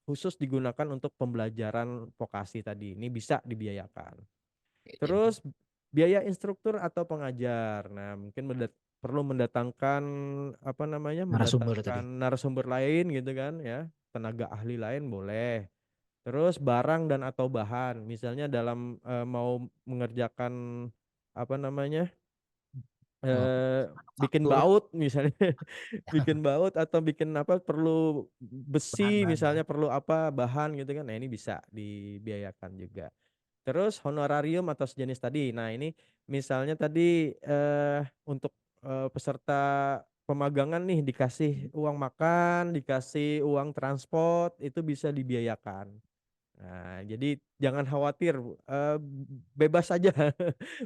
khusus digunakan untuk pembelajaran vokasi tadi. Ini bisa dibiayakan. Oke, jadi Terus biaya instruktur atau pengajar. Nah, mungkin perlu mendatangkan apa namanya? narasumber tadi. Mendatangkan narasumber lain gitu kan ya. Tenaga ahli lain boleh. Terus barang dan atau bahan. Misalnya dalam mau mengerjakan apa namanya? Oh, Bikin manufaktur, baut misalnya ya, bikin baut atau bikin apa perlu besi bahan-bahan ya. misalnya perlu apa bahan gitu kan. Nah, ini bisa dibiayakan juga. Terus honorarium atau sejenis tadi. Nah, ini misalnya tadi untuk peserta pemagangan nih dikasih uang makan, dikasih uang transport, itu bisa dibiayakan. Nah, jadi jangan khawatir, bebas saja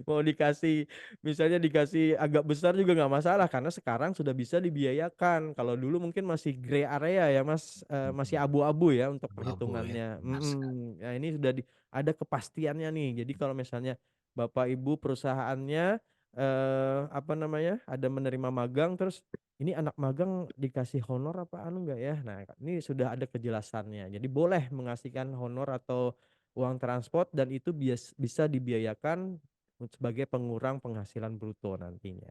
mau dikasih, misalnya dikasih agak besar juga nggak masalah karena sekarang sudah bisa dibiayakan. Kalau dulu mungkin masih gray area ya Mas, masih Hmm, abu-abu ya untuk abu-abu ya, perhitungannya. benar sekali. Nah, ini sudah ada kepastiannya nih. Jadi kalau misalnya Bapak Ibu perusahaannya apa namanya ada menerima magang terus ini anak magang dikasih honor apa anu enggak ya? Nah, ini sudah ada kejelasannya. Jadi boleh mengasihkan honor atau uang transport dan itu bisa dibiayakan sebagai pengurang penghasilan bruto nantinya.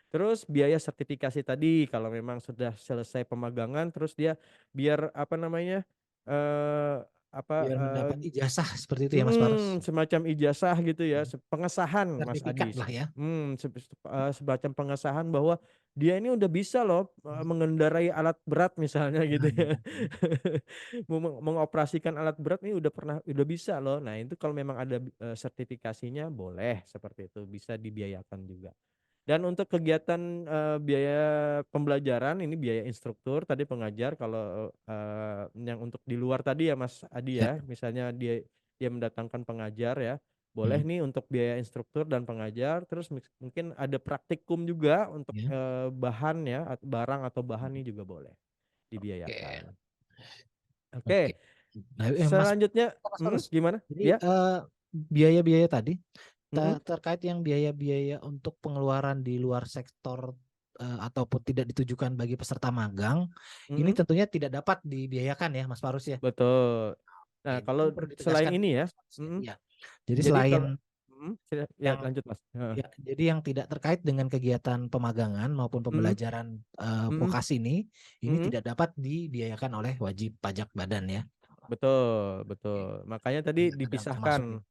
Terus biaya sertifikasi tadi kalau memang sudah selesai pemagangan terus dia biar apa namanya eh apa Biar mendapat ijazah seperti itu ya Mas Fahrus. semacam ijazah gitu ya, Hmm, pengesahan Mas sertifikat Adi. lah ya. Semacam pengesahan bahwa dia ini udah bisa loh mengendarai alat berat misalnya gitu Nah, ya. Mengoperasikan alat berat ini udah bisa loh. Nah, itu kalau memang ada sertifikasinya boleh seperti itu, bisa dibiayakan juga. Dan untuk kegiatan biaya pembelajaran ini biaya instruktur tadi pengajar kalau yang untuk di luar tadi ya Mas Adi ya. ya, misalnya dia mendatangkan pengajar ya, boleh Hmm, nih untuk biaya instruktur dan pengajar, terus mungkin ada praktikum juga untuk ya. bahan ya, barang atau bahan ini juga boleh Oke, dibiayakan. oke. Oke, Nah, selanjutnya Mas Fahrus. gimana? Jadi Ya, biaya-biaya tadi mm-mm, terkait yang biaya-biaya untuk pengeluaran di luar sektor ataupun tidak ditujukan bagi peserta magang, ini mm-mm, tentunya tidak dapat dibiayakan ya Mas Fahrus ya. betul. Oke, Nah, ini kalau perlu selain ditegaskan ini dulu ya, Mas Fahrus ya. mm-mm, Iya. Jadi jadi selain kalau ya yang lanjut Mas. Heeh. ya, jadi yang tidak terkait dengan kegiatan pemagangan maupun Mm-mm, pembelajaran mm-mm, vokasi ini mm-mm. tidak dapat dibiayakan oleh wajib pajak badan ya. Betul, Oke. betul. Makanya tadi Tidak termasuk ya. dipisahkan.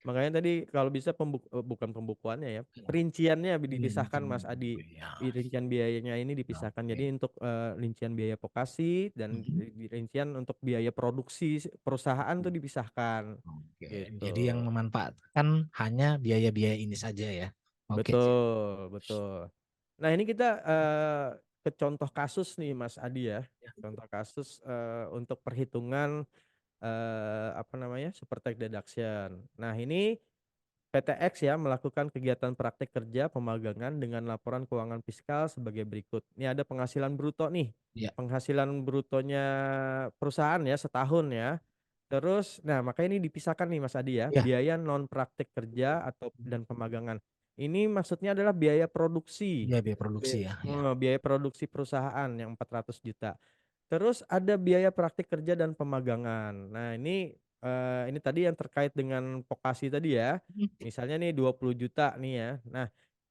Makanya tadi kalau bisa bukan pembukuannya ya, perinciannya Iya, dipisahkan mungkin Mas Adi. ya. Rincian biayanya ini dipisahkan. Jadi Oke. untuk rincian biaya vokasi dan Mhm. rincian untuk biaya produksi perusahaan tuh dipisahkan. Oke, Gitu. jadi yang memanfaatkan hanya biaya-biaya ini saja ya. Oke, siap. Betul, betul. Nah, ini kita ke contoh kasus nih Mas Adi ya. Ya, Contoh kasus untuk perhitungan apa namanya? Super tax deduction. Nah, ini PTX ya melakukan kegiatan praktik kerja pemagangan dengan laporan keuangan fiskal sebagai berikut. Ini ada penghasilan bruto nih. ya, Penghasilan brutonya perusahaan ya setahun ya. Terus, nah makanya ini dipisahkan nih Mas Adi ya, ya. biaya non praktik kerja atau dan pemagangan. Ini maksudnya adalah biaya produksi, Ya, biaya produksi ya, ya. biaya produksi perusahaan yang 400 juta. Terus ada biaya praktik kerja dan pemagangan. Nah, ini ini tadi yang terkait dengan vokasi tadi ya. Mhm. Misalnya nih 20 juta nih ya. Nah,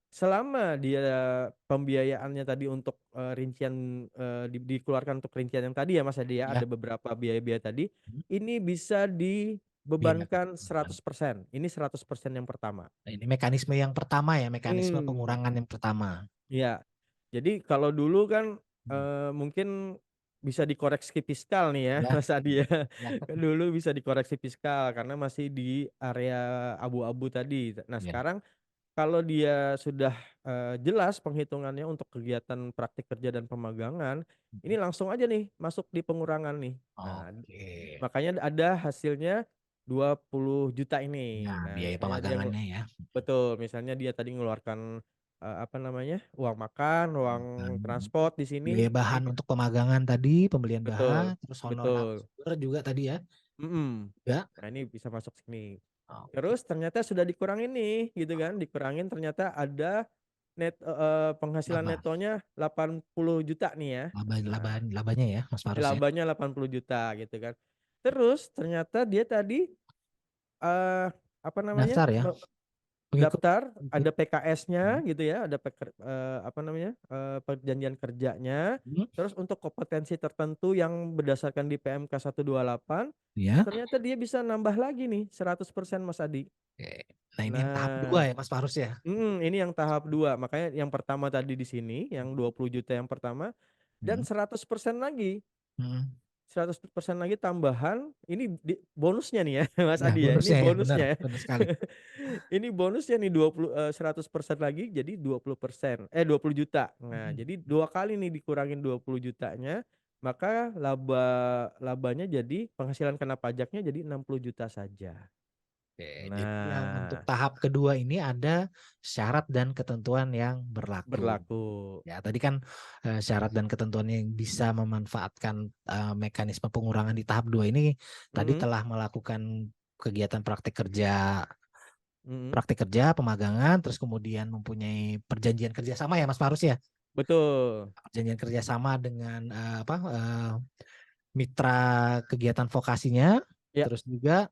selama dia pembiayaannya tadi untuk rincian dikeluarkan untuk rincian yang tadi ya Mas Adi ya, Ya. ada beberapa biaya-biaya tadi, Mhm. ini bisa Iya. dibebankan 100%. Ini 100% yang pertama. Nah, ini mekanisme yang pertama ya, mekanisme Hmm, pengurangan yang pertama. ya. Jadi kalau dulu kan Hmm. mungkin bisa dikoreksi fiskal nih ya Ya, Mas Adi ya. ya, Kan dulu bisa dikoreksi fiskal karena masih di area abu-abu tadi. Nah, ya. sekarang kalau dia sudah jelas penghitungannya untuk kegiatan praktik kerja dan pemagangan, ini Mhm. langsung aja nih masuk di pengurangan nih. Nah, Oke. makanya ada hasilnya 20 juta Ya, ini. Nah, biaya misalnya dia pemagangannya ya. betul, misalnya dia tadi ngeluarkan apa namanya? Uang makan, uang Dan transport di sini. biaya Nah, bahan ini untuk pemagangan tadi, pembelian betul. bahan, terus honor Betul. narasumber juga tadi ya. Mm-mm. Ya. Nah, ini bisa masuk sini. Oke. Terus ternyata sudah dikurangin nih, gitu kan? Dikurangin ternyata ada penghasilan Laba, netonya 80 juta nih ya. Nah, labanya ya, Mas Farus ya. labanya 80 juta gitu kan. Terus ternyata dia tadi eh apa namanya? Daftar ya, pengikut. Daftar, Pengikut. ada PKS-nya Hmm. gitu ya, ada apa namanya? Perjanjian kerjanya. Hmm. Terus untuk kompetensi tertentu yang berdasarkan di PMK 128, Ya. ternyata dia bisa nambah lagi nih 100% Mas Adi. Oke. Nah, ini yang tahap dua Nah, ya, Mas Farus ya. ini yang tahap 2. Makanya yang pertama tadi di sini, yang 20 juta yang pertama, dan Hmm. 100% lagi. Hmm. 100% lagi tambahan, ini bonusnya nih ya Mas Ya, Adi ya, ini bonusnya ya, benar, bonusnya ya. benar sekali. Ini bonusnya nih 100% lagi jadi 20%, 20 juta. Nah, Hmm. jadi 2 kali nih dikurangin 20 jutanya, maka labanya jadi penghasilan kena pajaknya jadi 60 juta saja. Oke, jadi yang untuk Nah, tahap kedua ini ada syarat dan ketentuan yang berlaku. berlaku. Ya, tadi kan syarat dan ketentuan yang bisa memanfaatkan mekanisme pengurangan di tahap 2 ini tadi Mhm, telah melakukan kegiatan mhm, praktik kerja, pemagangan, terus kemudian mempunyai perjanjian kerjasama ya Mas Farus ya. betul. Perjanjian kerjasama dengan mitra kegiatan vokasinya, Ya, terus juga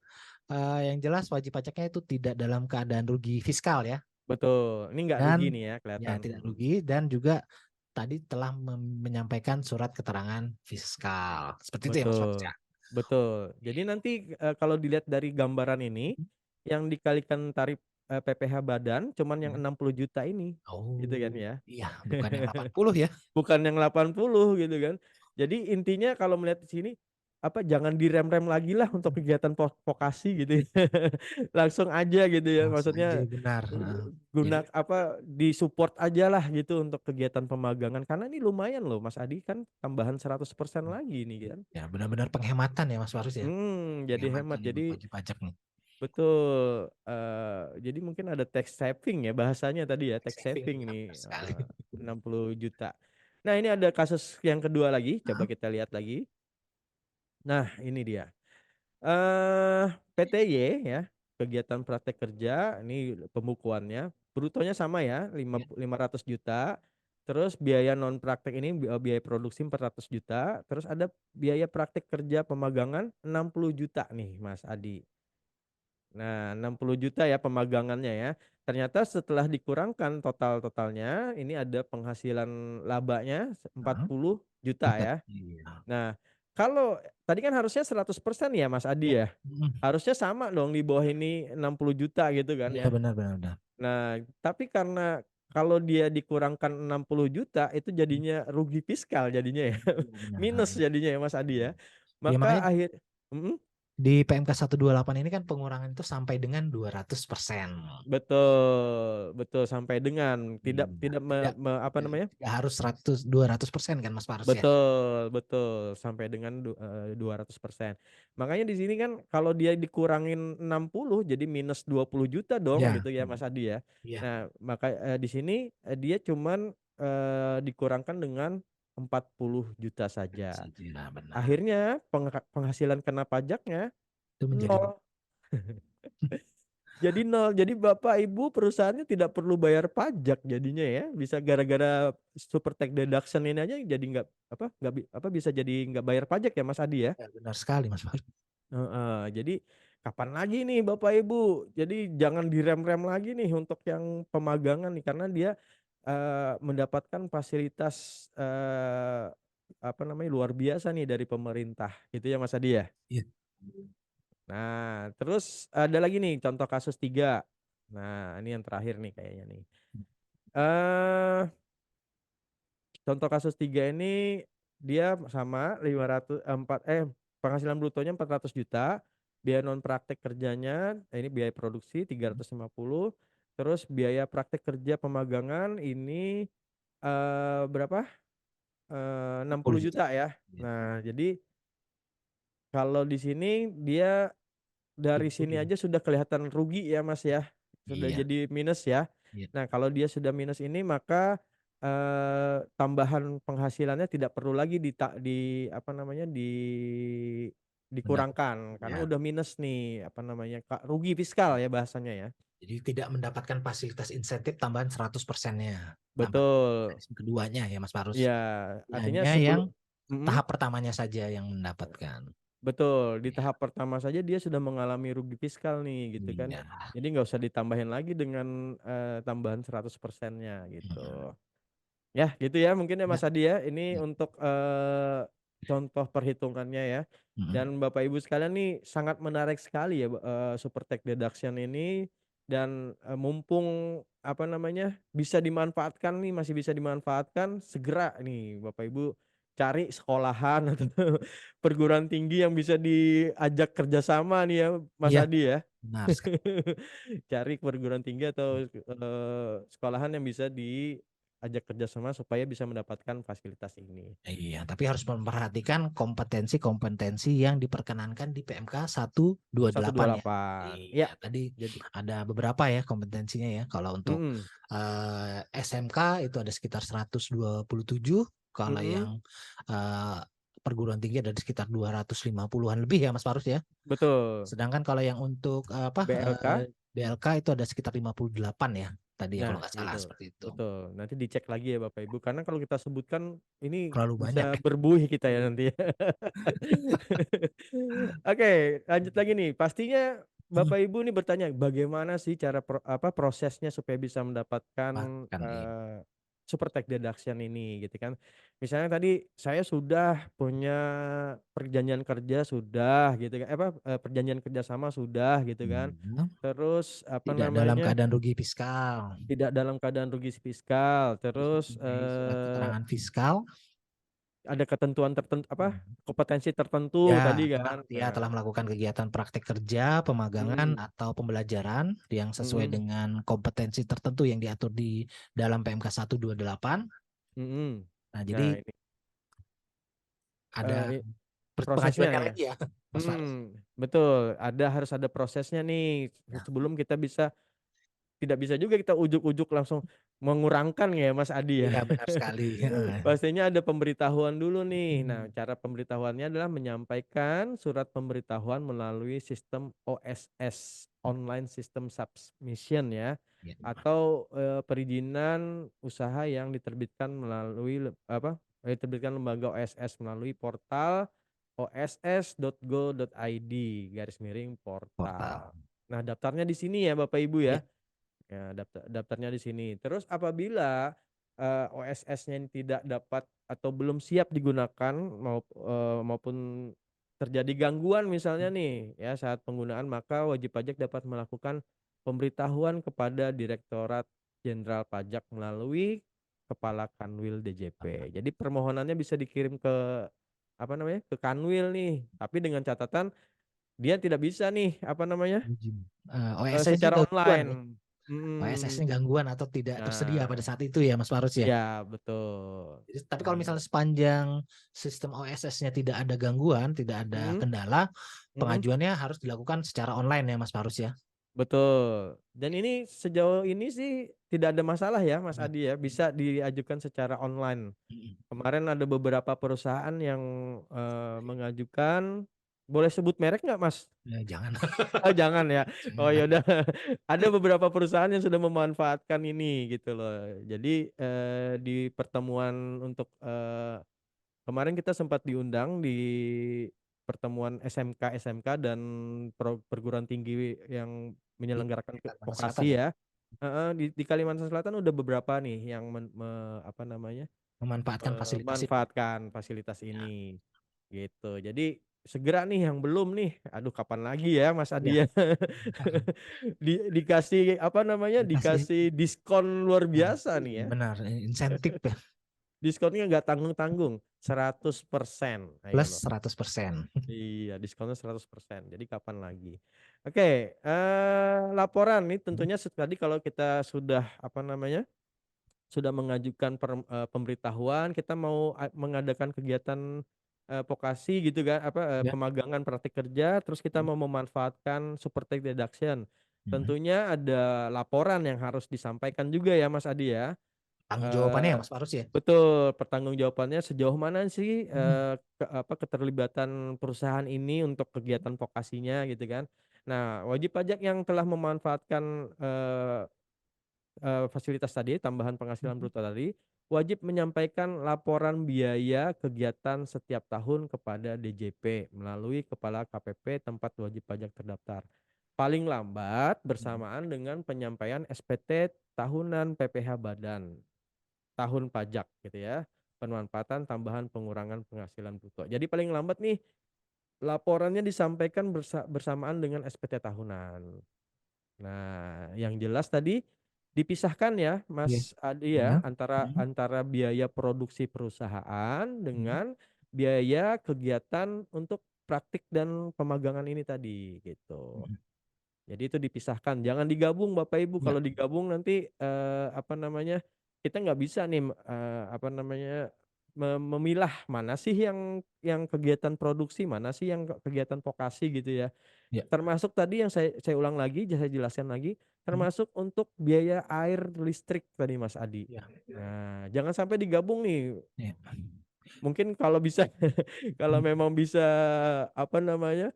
yang jelas wajib pajaknya itu tidak dalam keadaan rugi fiskal ya, betul. Ini nggak rugi dan nih ya ya kelihatan. tidak rugi, dan juga tadi telah menyampaikan surat keterangan fiskal. Seperti itu ya Mas Farus Betul. ya. Betul. Jadi Oke. nanti kalau dilihat dari gambaran ini yang dikalikan tarif PPh badan cuman yang Ya. 60 juta ini. Gitu kan Oh, ya. iya, bukan yang 80 ya. Bukan yang 80 gitu kan. Jadi intinya kalau melihat di sini apa jangan direm-rem lagi lah untuk kegiatan vokasi gitu ya. Langsung aja gitu ya. Langsung aja Maksudnya benar. Jadi apa disupport aja lah gitu untuk kegiatan pemagangan karena ini lumayan loh Mas Adi kan tambahan 100% lagi nih kan. ya benar-benar penghematan ya Mas Farus ya. Jadi Penghematan hemat. ya buat Jadi wajib pajak nih. betul. Jadi mungkin ada tax saving ya bahasanya tadi ya, tax Saving saving benar, nih, benar sekali. 60 juta. Nah, ini ada kasus yang kedua lagi, coba Hah? kita lihat lagi. Nah, ini dia. Eh PTY ya, kegiatan praktek kerja, ini pembukuannya. Brutonya sama ya, Ya. 500 juta. Terus biaya non praktek ini biaya produksi 400 juta. Terus ada biaya praktek kerja pemagangan 60 juta nih, Mas Adi. Nah, 60 juta ya pemagangannya ya. Ternyata setelah dikurangkan totalnya, ini ada penghasilan labanya Hah? 40 juta Empat. ya. Iya. Nah, kalau tadi kan harusnya 100% ya Mas Ya. Adi ya. Mm. Harusnya sama dong di bawah ini 60 juta gitu kan Iya, ya. benar, benar, benar. Nah, tapi karena kalau dia dikurangkan 60 juta itu jadinya rugi fiskal jadinya ya. Iya, benar. Minus jadinya ya Mas Adi ya. Ya Maka makanya akhir mm, di PMK 128 ini kan pengurangan itu sampai dengan 200%. betul, betul sampai dengan tidak Iya. tidak Tidak, apa namanya? tidak harus 200% kan Mas Farus ya. Betul, betul sampai dengan 200%. Makanya di sini kan kalau dia dikurangin 60 jadi minus 20 juta dong Ya. gitu ya Mas Adi ya. Iya. Nah, maka di sini dia cuman dikurangkan dengan 40 juta saja. Saja benar. Akhirnya penghasilan kena pajaknya Itu menjadi nol. Jadi nol. Jadi Bapak Ibu perusahaannya tidak perlu bayar pajak jadinya ya. Bisa gara-gara super tax deduction ini aja jadi nggak apa bisa jadi nggak bayar pajak ya Mas Adi ya. ya, benar sekali Mas Farus. Heeh, jadi kapan lagi nih Bapak Ibu? Jadi jangan direm-rem lagi nih untuk yang pemagangan nih karena dia, mendapatkan fasilitas, apa namanya, luar biasa nih dari pemerintah gitu ya Mas Adi ya? Iya. Nah terus ada lagi nih contoh kasus 3. Nah ini yang terakhir nih kayaknya nih. Eee, Contoh kasus 3 ini dia sama 500 penghasilan brutonya 400 juta, biaya non praktek kerjanya, ini biaya produksi 350, terus biaya praktek kerja pemagangan ini, berapa, 60 60 juta. juta ya. Iya. Nah jadi kalau di sini dia dari Untung sini ya. aja sudah kelihatan rugi ya, Mas, ya, sudah Iya. jadi minus ya. Iya. Nah, kalau dia sudah minus ini maka, tambahan penghasilannya tidak perlu lagi apa namanya, Mendapat. dikurangkan karena Ya. udah minus nih, apa namanya, rugi fiskal ya bahasanya ya. Jadi tidak mendapatkan fasilitas insentif tambahan 100%-nya. Tambahan Betul, mekanisme keduanya ya Mas Parus. iya, artinya Hanya yang mhm, tahap pertamanya saja yang mendapatkan. betul, di Ya. tahap pertama saja dia sudah mengalami rugi fiskal nih, gitu kan. Iya. Jadi nggak usah ditambahin lagi dengan, tambahan 100%-nya Mm. gitu. Ya gitu ya mungkin ya Ya. Mas Adi ya, ini Ya. untuk, contoh perhitungannya ya. Mm-mm. Dan Bapak Ibu sekalian nih sangat menarik sekali ya, super tax deduction ini dan, mumpung apa namanya, bisa dimanfaatkan nih, masih bisa dimanfaatkan, segera nih Bapak Ibu cari sekolahan atau perguruan tinggi yang bisa diajak kerjasama nih ya Mas Iya, Adi ya. benar sekali. Cari perguruan tinggi atau, sekolahan yang bisa diajak kerjasama supaya bisa mendapatkan fasilitas ini. Iya, tapi harus memperhatikan kompetensi-kompetensi yang diperkenankan di PMK 128 ya. 128. Ya, Iya, tadi jadi ada beberapa ya kompetensinya ya. Kalau untuk mhm, SMK itu ada sekitar 127, kalau mhm, yang eh, perguruan tinggi ada di sekitar 250-an lebih ya Mas Parus ya. betul. Sedangkan kalau yang untuk BLK, BLK itu ada sekitar 58 ya tadi ya kalau nah nggak salah gitu, seperti itu. betul. Nanti dicek lagi ya Bapak Ibu, karena kalau kita sebutkan ini Terlalu banyak. bisa berbuih kita ya nanti ya. Oke, lanjut lagi nih. Pastinya Bapak Ibu nih bertanya, bagaimana sih cara prosesnya supaya bisa mendapatkan, Bahkan ya. super tax deduction ini gitu kan. Misalnya tadi saya sudah punya perjanjian kerja sudah gitu kan, perjanjian kerja sama sudah gitu kan. Hmm. Terus apa Tidak dalam namanya, keadaan rugi fiskal. tidak dalam keadaan rugi fiskal, Terus terus, mempunyai surat keterangan fiskal. ada ketentuan tertentu Hmm. kompetensi tertentu Ya, tadi kan. telah Nah, melakukan kegiatan praktek kerja, pemagangan mhm, atau pembelajaran yang sesuai mhm, dengan kompetensi tertentu yang diatur di dalam PMK 128. mhm. Nah, Nah jadi ini, ada i prosesnya pengajuannya ya, lagi ya, Mas Faris. betul, harus ada prosesnya nih Ya, sebelum kita bisa tidak bisa juga kita ujuk-ujuk langsung mengurangkan ya Mas Adi ya. iya benar sekali. Pastinya ada pemberitahuan dulu nih. Nah, Hmm. cara pemberitahuannya adalah menyampaikan surat pemberitahuan melalui sistem OSS, Online System Submission ya, Ya, atau, perizinan usaha yang diterbitkan melalui diterbitkan lembaga OSS melalui portal oss.go.id/portal. portal. Nah, daftarnya di sini ya Bapak Ibu ya. Ya, Ya, daftarnya di sini. Terus apabila, OSS-nya ini tidak dapat atau belum siap digunakan maupun terjadi gangguan misalnya nih ya saat penggunaan, maka wajib pajak dapat melakukan pemberitahuan kepada Direktorat Jenderal Pajak melalui Kepala Kanwil DJP. Jadi permohonannya bisa dikirim ke apa namanya, ke Kanwil nih, tapi dengan catatan dia tidak bisa nih apa namanya, izin. OSS-nya secara gangguan ya. online. OSS-nya Mhm. gangguan atau tidak tersedia pada Nah, saat itu ya Mas Farus ya. ya betul. Tapi Nah kalau ini misalnya sepanjang sistem OSS-nya tidak ada gangguan, tidak ada mhm, kendala, mhm, pengajuannya harus dilakukan secara online ya Mas Farus ya. betul. Dan ini sejauh ini sih tidak ada masalah ya Mas Ya. Adi ya, bisa diajukan secara online. Kemarin ada beberapa perusahaan yang, mengajukan, boleh sebut merek nggak Mas? Jangan. Oh jangan ya. Oh ya Jangan. udah, ada beberapa perusahaan yang sudah memanfaatkan ini gitu loh. Jadi, di pertemuan untuk, kemarin kita sempat diundang di pertemuan SMK dan perguruan tinggi yang Di menyelenggarakan Kalimantan Selatan vokasi ya, ya. Heeh, di Kalimantan Selatan udah beberapa nih yang apa namanya, memanfaatkan fasilitas itu. memanfaatkan fasilitas ini gitu. Jadi segera nih yang belum nih, aduh kapan lagi ya Mas Ya, Adi ya, dikasih apa namanya, dikasih dikasih diskon luar biasa nih ya. benar insentif ya, Diskonnya nggak tanggung-tanggung, 100%. Ayo plus loh. 100%. Iya, diskonnya 100%. Jadi kapan lagi? Oke, laporan nih tentunya tadi kalau kita sudah apa namanya, sudah mengajukan pemberitahuan, kita mau mengadakan kegiatan vokasi gitu kan, apa Ya. pemagangan praktik kerja, terus kita mau memanfaatkan super tech deduction. Mm. Tentunya ada laporan yang harus disampaikan juga ya Mas Adi ya. Tanggung jawabannya ya Eh, Mas Farus ya. betul, pertanggungjawabannya sejauh mana sih Mm. keterlibatan perusahaan ini untuk kegiatan vokasinya gitu kan. Nah, wajib pajak yang telah memanfaatkan fasilitas tadi, tambahan penghasilan bruto tadi, wajib menyampaikan laporan biaya kegiatan setiap tahun kepada DJP melalui Kepala KPP tempat wajib pajak terdaftar. Paling lambat bersamaan dengan penyampaian SPT tahunan PPh Badan tahun pajak gitu ya. Pemanfaatan tambahan pengurangan penghasilan bruto. Jadi paling lambat nih laporannya disampaikan bersamaan dengan SPT tahunan. Nah, yang jelas tadi dipisahkan ya, Iya. Mas Adi ya, Ya. antara Mm. antara biaya produksi perusahaan Mm. dengan biaya kegiatan untuk praktik dan pemagangan ini tadi gitu. Mm. Jadi itu dipisahkan, jangan digabung Bapak Ibu. Ya. Kalau digabung nanti apa namanya, kita nggak bisa nih apa namanya, memilah mana sih yang kegiatan produksi, mana sih yang kegiatan vokasi gitu ya. Ya. Termasuk tadi yang saya ulang lagi, saya jelaskan lagi, Mm. termasuk untuk biaya air listrik tadi Mas Adi. Ya. Nah, jangan sampai digabung nih. Ya. Mungkin kalau bisa kalau Mm. memang bisa apa namanya,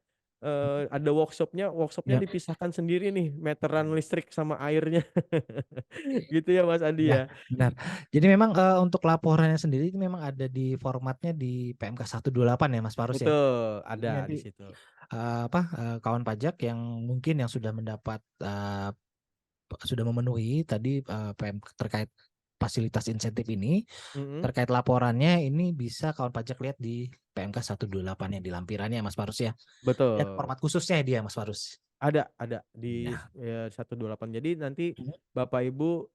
ada workshopnya Ya. dipisahkan sendiri nih, meteran listrik sama airnya. Gitu ya Mas Andi Ya, ya? benar. Jadi memang untuk laporannya sendiri itu memang ada di formatnya di PMK 128 ya Mas Farus ya. Betul, Jadi ada nanti di situ. kawan pajak yang mungkin yang sudah mendapat sudah memenuhi tadi PM terkait fasilitas insentif ini, Mhm, terkait laporannya ini bisa kawan pajak lihat di PMK 128 yang di lampirannya Mas Farus ya. Dan betul. format khususnya dia Mas Farus. Ada di Ya. 128. Jadi nanti Mhm. Bapak Ibu,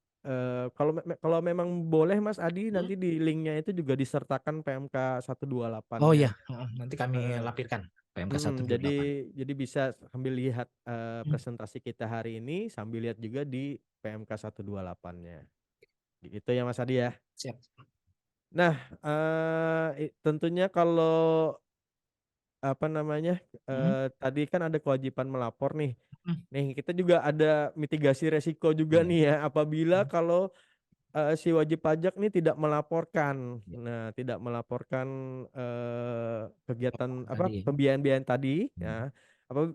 kalau memang boleh Mas Adi Mhm. nanti di linknya itu juga disertakan PMK Oh 128-nya. iya, nanti kami Heeh. lampirkan PMK Jadi 128. bisa sambil lihat Hmm. presentasi kita hari ini sambil lihat juga di PMK 128-nya. Gitu ya Mas Adi ya. Siap. Nah, tentunya kalau apa namanya, Mhm. tadi kan ada kewajiban melapor nih. Mhm. Nih kita juga ada mitigasi resiko juga Iya. nih ya apabila Mhm. kalau si wajib pajak nih tidak melaporkan. Ya. Nah, tidak melaporkan kegiatan Laporan apa tadi. pembiayaan-biayaan tadi Hmm. ya.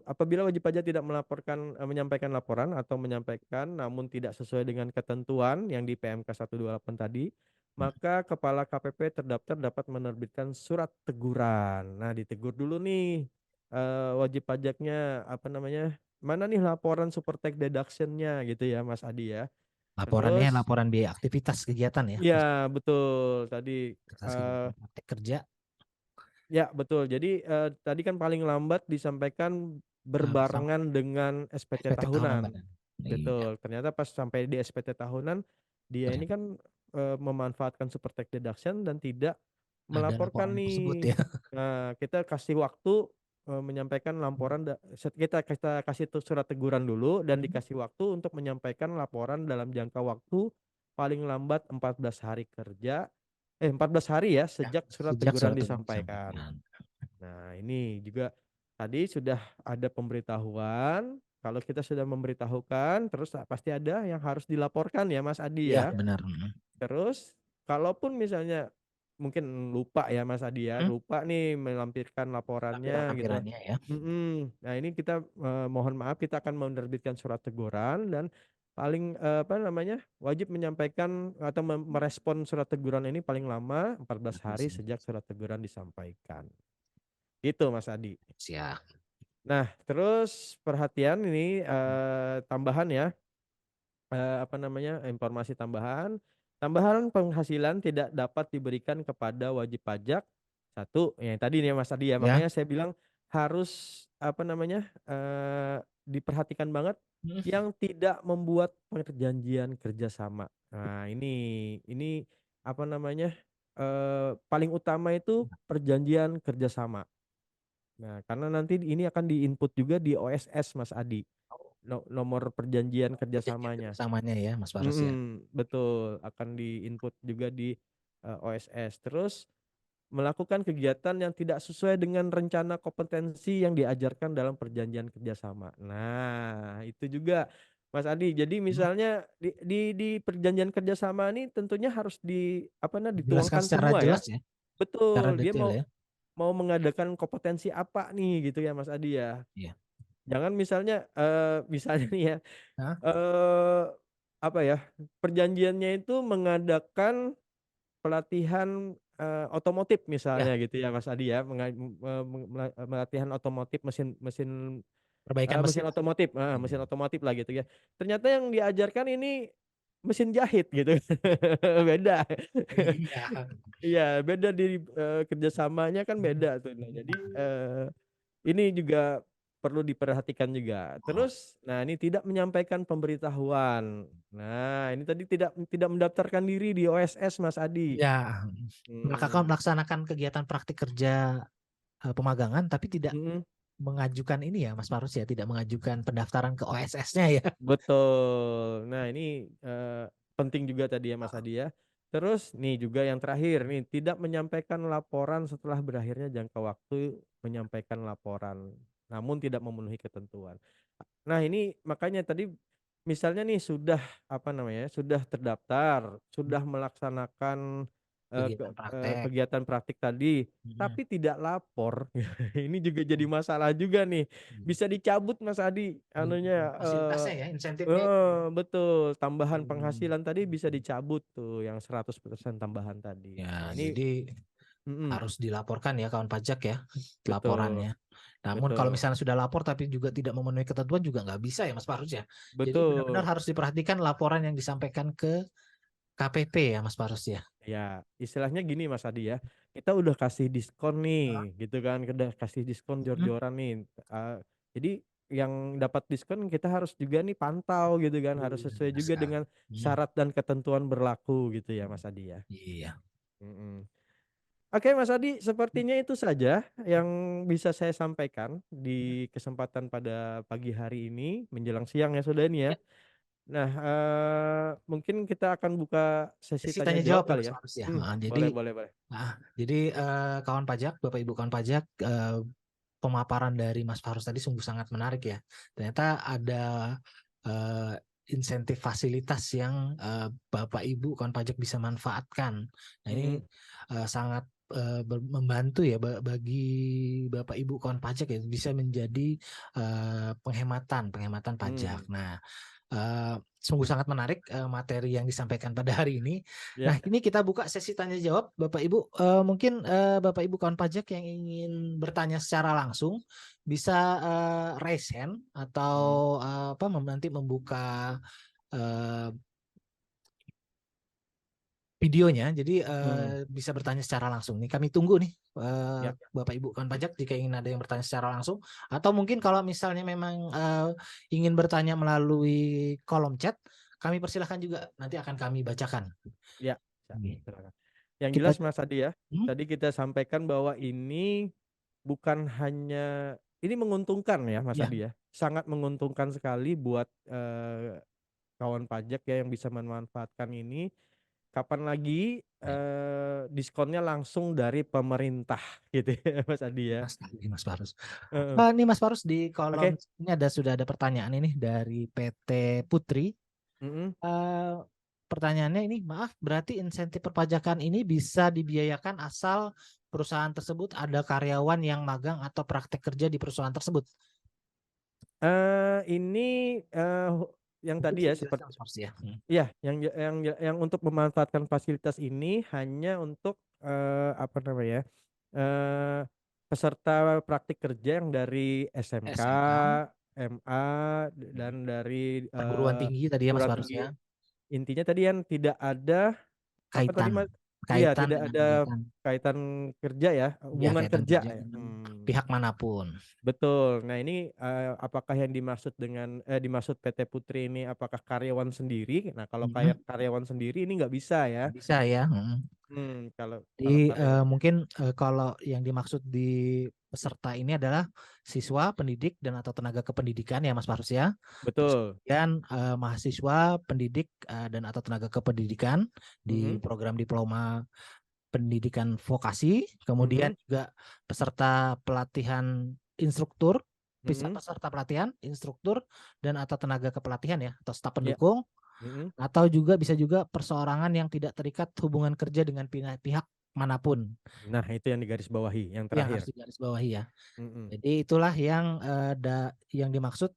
Apabila wajib pajak tidak melaporkan menyampaikan laporan atau menyampaikan namun tidak sesuai dengan ketentuan yang di PMK 128 tadi, Hmm. maka kepala KPP terdaftar dapat menerbitkan surat teguran. Nah, ditegur dulu nih wajib pajaknya apa namanya? Mana nih laporan super tax deduction-nya gitu ya Mas Adi ya. Laporannya Terus laporan biaya aktivitas kegiatan ya. iya betul tadi, Aktivitas eee, kegiatan praktek kerja ya betul jadi, tadi kan paling lambat disampaikan bersama berbarengan dengan SPT SPT tahunan tahunan. badan. Iya, Betul, ternyata pas sampai di SPT tahunan, dia ini ternyata kan, memanfaatkan super tax deduction dan tidak ada melaporkan laporan tersebut nih. ya. Nah, kita kasih waktu, menyampaikan laporan kita kita kasih surat teguran dulu dan Hmm. dikasih waktu untuk menyampaikan laporan dalam jangka waktu paling lambat 14 hari kerja 14 hari ya Ya, sejak surat sejak teguran surat teguran disampaikan. disampaikan. Nah, ini juga tadi sudah ada pemberitahuan, kalau kita sudah memberitahukan terus pasti ada yang harus dilaporkan ya Mas Adi Iya, ya. benar. Terus kalaupun misalnya mungkin lupa ya Mas Adi ya, Hmm. lupa nih melampirkan laporannya gitu. Lampiran-lampirannya ya. Nah, ini kita mohon maaf kita akan menerbitkan surat teguran dan paling apa namanya, wajib menyampaikan atau merespon surat teguran ini paling lama 14 hari sejak surat teguran disampaikan. Gitu Mas Adi. Siap. Nah, terus perhatian ini tambahan ya, informasi tambahan. Tambahan penghasilan tidak dapat diberikan kepada wajib pajak. Satu, yang tadi nih Mas Adi ya, Ya. makanya saya bilang harus diperhatikan banget Hmm. yang tidak membuat perjanjian kerjasama. Nah, ini paling utama itu perjanjian kerjasama. Nah, karena nanti ini akan diinput juga di OSS Mas Adi, nomor perjanjian Perjanjian kerjasamanya. kerjasamanya ya Mas Faros ya. Betul, akan diinput juga di OSS. Terus melakukan kegiatan yang tidak sesuai dengan rencana kompetensi yang diajarkan dalam perjanjian kerjasama. Nah, itu juga Mas Adi. Jadi Hmm. misalnya di perjanjian kerjasama ini tentunya harus Dijelaskan dituangkan secara semua ya. jelas ya, secara Betul, dia detail mau ya. mau mengadakan kompetensi apa nih gitu ya Mas Adi ya. Iya. Jangan misalnya nih ya, Hah? eee, perjanjiannya itu mengadakan pelatihan, otomotif Ya, misalnya gitu ya Mas Adi ya, pelatihan otomotif mesin mesin, perbaikan mesin mesin lah. otomotif, Iya. mesin otomotif lah gitu ya. Ternyata yang diajarkan ini mesin jahit gitu, beda. Iya. Iya, beda kerjasamanya kan Hmm. beda tuh. Nah jadi, ini juga perlu diperhatikan juga. Oh, Terus, nah ini tidak menyampaikan pemberitahuan. Nah ini tadi tidak tidak mendaftarkan diri di OSS Mas Adi. ya, Mhm, melaksanakan kegiatan praktik kerja pemagangan tapi tidak mhm. mengajukan ini ya Mas Farus ya, tidak mengajukan pendaftaran ke OSS-nya ya. Betul. Nah ini, penting juga tadi ya Mas Adi ya. Terus nih juga yang terakhir nih, tidak menyampaikan laporan setelah berakhirnya jangka waktu menyampaikan laporan, namun tidak memenuhi ketentuan. Nah ini makanya tadi misalnya nih sudah terdaftar, sudah melaksanakan, Kegiatan praktek. kegiatan praktik tadi, Hmm. tapi tidak lapor, ini juga jadi masalah juga nih. Bisa dicabut Mas Adi Fasilitasnya ya, insentifnya itu ya. betul, tambahan Hmm. penghasilan tadi bisa dicabut tuh yang 100% tambahan tadi. Nah Ya, ini jadi mhm, harus dilaporkan ya kawan pajak ya, betul laporannya. Namun kalau betul misalnya sudah lapor tapi juga tidak memenuhi ketentuan juga nggak bisa ya Mas Farus ya. Jadi benar-benar betul. harus diperhatikan laporan yang disampaikan ke KPP ya Mas Farus ya. Ya, istilahnya gini Mas Adi ya, kita udah kasih diskon nih, gitu kan, udah kasih diskon Hmm. jor-joran nih. Jadi yang dapat diskon kita harus juga nih pantau gitu kan, harus Iya, sesuai benar juga sekali. dengan Hmm. syarat dan ketentuan berlaku gitu ya Mas Adi ya. Iya. Mhm. Oke Mas Adi, sepertinya itu saja yang bisa saya sampaikan di kesempatan pada pagi hari ini, menjelang siang ya sudah ini ya. Ya, Nah, mungkin kita akan buka sesi sesi tanya tanya jawab jawab ya kali Mas ya? Farus ya. Jadi Boleh boleh boleh. kawan pajak, Bapak Ibu kawan pajak, pemaparan dari Mas Farus tadi sungguh sangat menarik ya. Ternyata ada eh, insentif fasilitas yang Bapak Ibu kawan pajak bisa manfaatkan. Nah ini Mhm, sangat membantu ya bagi Bapak Ibu kawan pajak ya bisa menjadi penghematan pajak. mmm, Nah, sungguh sangat menarik materi yang disampaikan pada hari ini. ya, Nah, ini kita buka sesi tanya jawab, Bapak Ibu. Mungkin Bapak Ibu kawan pajak yang ingin bertanya secara langsung bisa raise hand atau mhm, nanti membuka eh, videonya. Jadi mhm, bisa bertanya secara langsung. Nih kami tunggu nih ya, Bapak Ibu kawan pajak jika ingin ada yang bertanya secara langsung atau mungkin kalau misalnya memang ingin bertanya melalui kolom chat, kami persilahkan juga nanti akan kami bacakan. ya, bisa, Oke. silakan. Yang Kita jelas Mas Adi ya, hmm? tadi kita sampaikan bahwa ini bukan hanya ini menguntungkan ya Mas Ya, Adi ya, sangat menguntungkan sekali buat, kawan pajak ya yang bisa memanfaatkan ini. Kapan lagi, ya. diskonnya langsung dari pemerintah gitu ya Mas Adi ya. Mas tadi Mas Farus. Heeh, Ini Mas Farus di kolom oke, ini sudah ada pertanyaan ini dari PT Putri. mhm. Eh, Pertanyaannya ini, maaf, berarti insentif perpajakan ini bisa dibiayakan asal perusahaan tersebut ada karyawan yang magang atau praktek kerja di perusahaan tersebut. Ini, yang Mungkin tadi bisa ya dijelaskan seperti Mas Farus ya. iya, yang untuk memanfaatkan fasilitas ini hanya untuk, peserta praktik kerja yang dari SMK, SMK, MA, dan dari perguruan tinggi tadi ya Mas perguruan Farus tinggi. ya, Intinya tadi yang tidak ada apa tadi kaitan Mas? Iya, kaitan tidak dengan ada kegiatan, kaitan kerja ya, ya hubungan kaitan kerja kerja ya. dengan pihak manapun. Betul. Nah, ini apakah yang dimaksud dengan dimaksud PT Putri ini apakah karyawan sendiri? Nah, kalau Mm-mm. kayak karyawan sendiri ini nggak bisa ya. Bisa ya. Kalau kalau Jadi karya mungkin kalau yang dimaksud di peserta ini adalah siswa, pendidik dan atau tenaga kependidikan ya Mas Farus ya. Terus betul. kemudian mahasiswa, pendidik dan atau tenaga kependidikan di Mm-mm, program diploma pendidikan vokasi, kemudian mm-mm, juga peserta pelatihan instruktur, mm-mm. peserta pelatihan instruktur dan atau tenaga kepelatihan ya atau staf Ya. pendukung, Mm-mm. atau juga bisa juga perseorangan yang tidak terikat hubungan kerja dengan pihak manapun. Nah, itu yang digarisbawahi yang Itu yang terakhir. harus digarisbawahi ya. Mm-mm. Jadi itulah yang yang dimaksud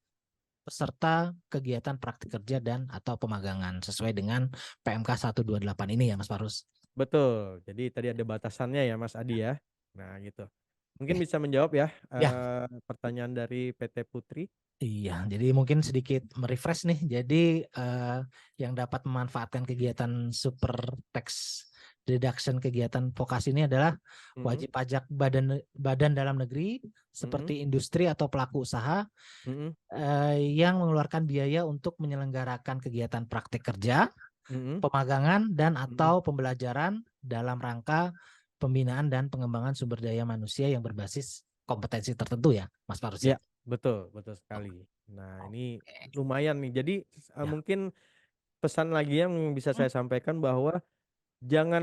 peserta kegiatan praktik kerja dan atau pemagangan sesuai dengan PMK 128 ini ya Mas Farus. Betul. Jadi tadi ada batasannya ya Mas Adi ya. Nah, gitu. Mungkin Oke. bisa menjawab ya Ya, pertanyaan dari PT Putri. iya, jadi mungkin sedikit merefresh nih. Jadi yang dapat memanfaatkan kegiatan super tax deduction kegiatan vokasi ini adalah Mm-mm, wajib pajak badan badan dalam negeri mm-mm, seperti industri atau pelaku usaha mm-mm, yang mengeluarkan biaya untuk menyelenggarakan kegiatan praktik kerja, mm-mm, pemagangan dan mm-mm. atau pembelajaran dalam rangka pembinaan dan pengembangan sumber daya manusia yang berbasis kompetensi tertentu ya, Mas Farus ya. Ya, betul, betul sekali. Nah, ini Oke. lumayan nih. Jadi Ya. mungkin pesan lagi yang bisa Hmm. saya sampaikan bahwa jangan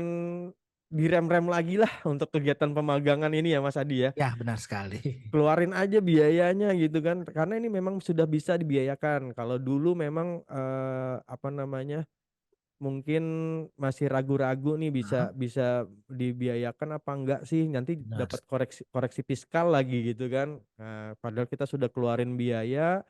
direm-rem lagi lah untuk kegiatan pemagangan ini ya Mas Adi ya. Ya, benar sekali. Keluarin aja biayanya gitu kan. Karena ini memang sudah bisa dibiayakan. Kalau dulu memang apa namanya? Mungkin masih ragu-ragu nih Hah? bisa bisa dibiayakan apa enggak sih, nanti Benar. dapat koreksi koreksi fiskal lagi gitu kan. Nah, padahal kita sudah keluarin biaya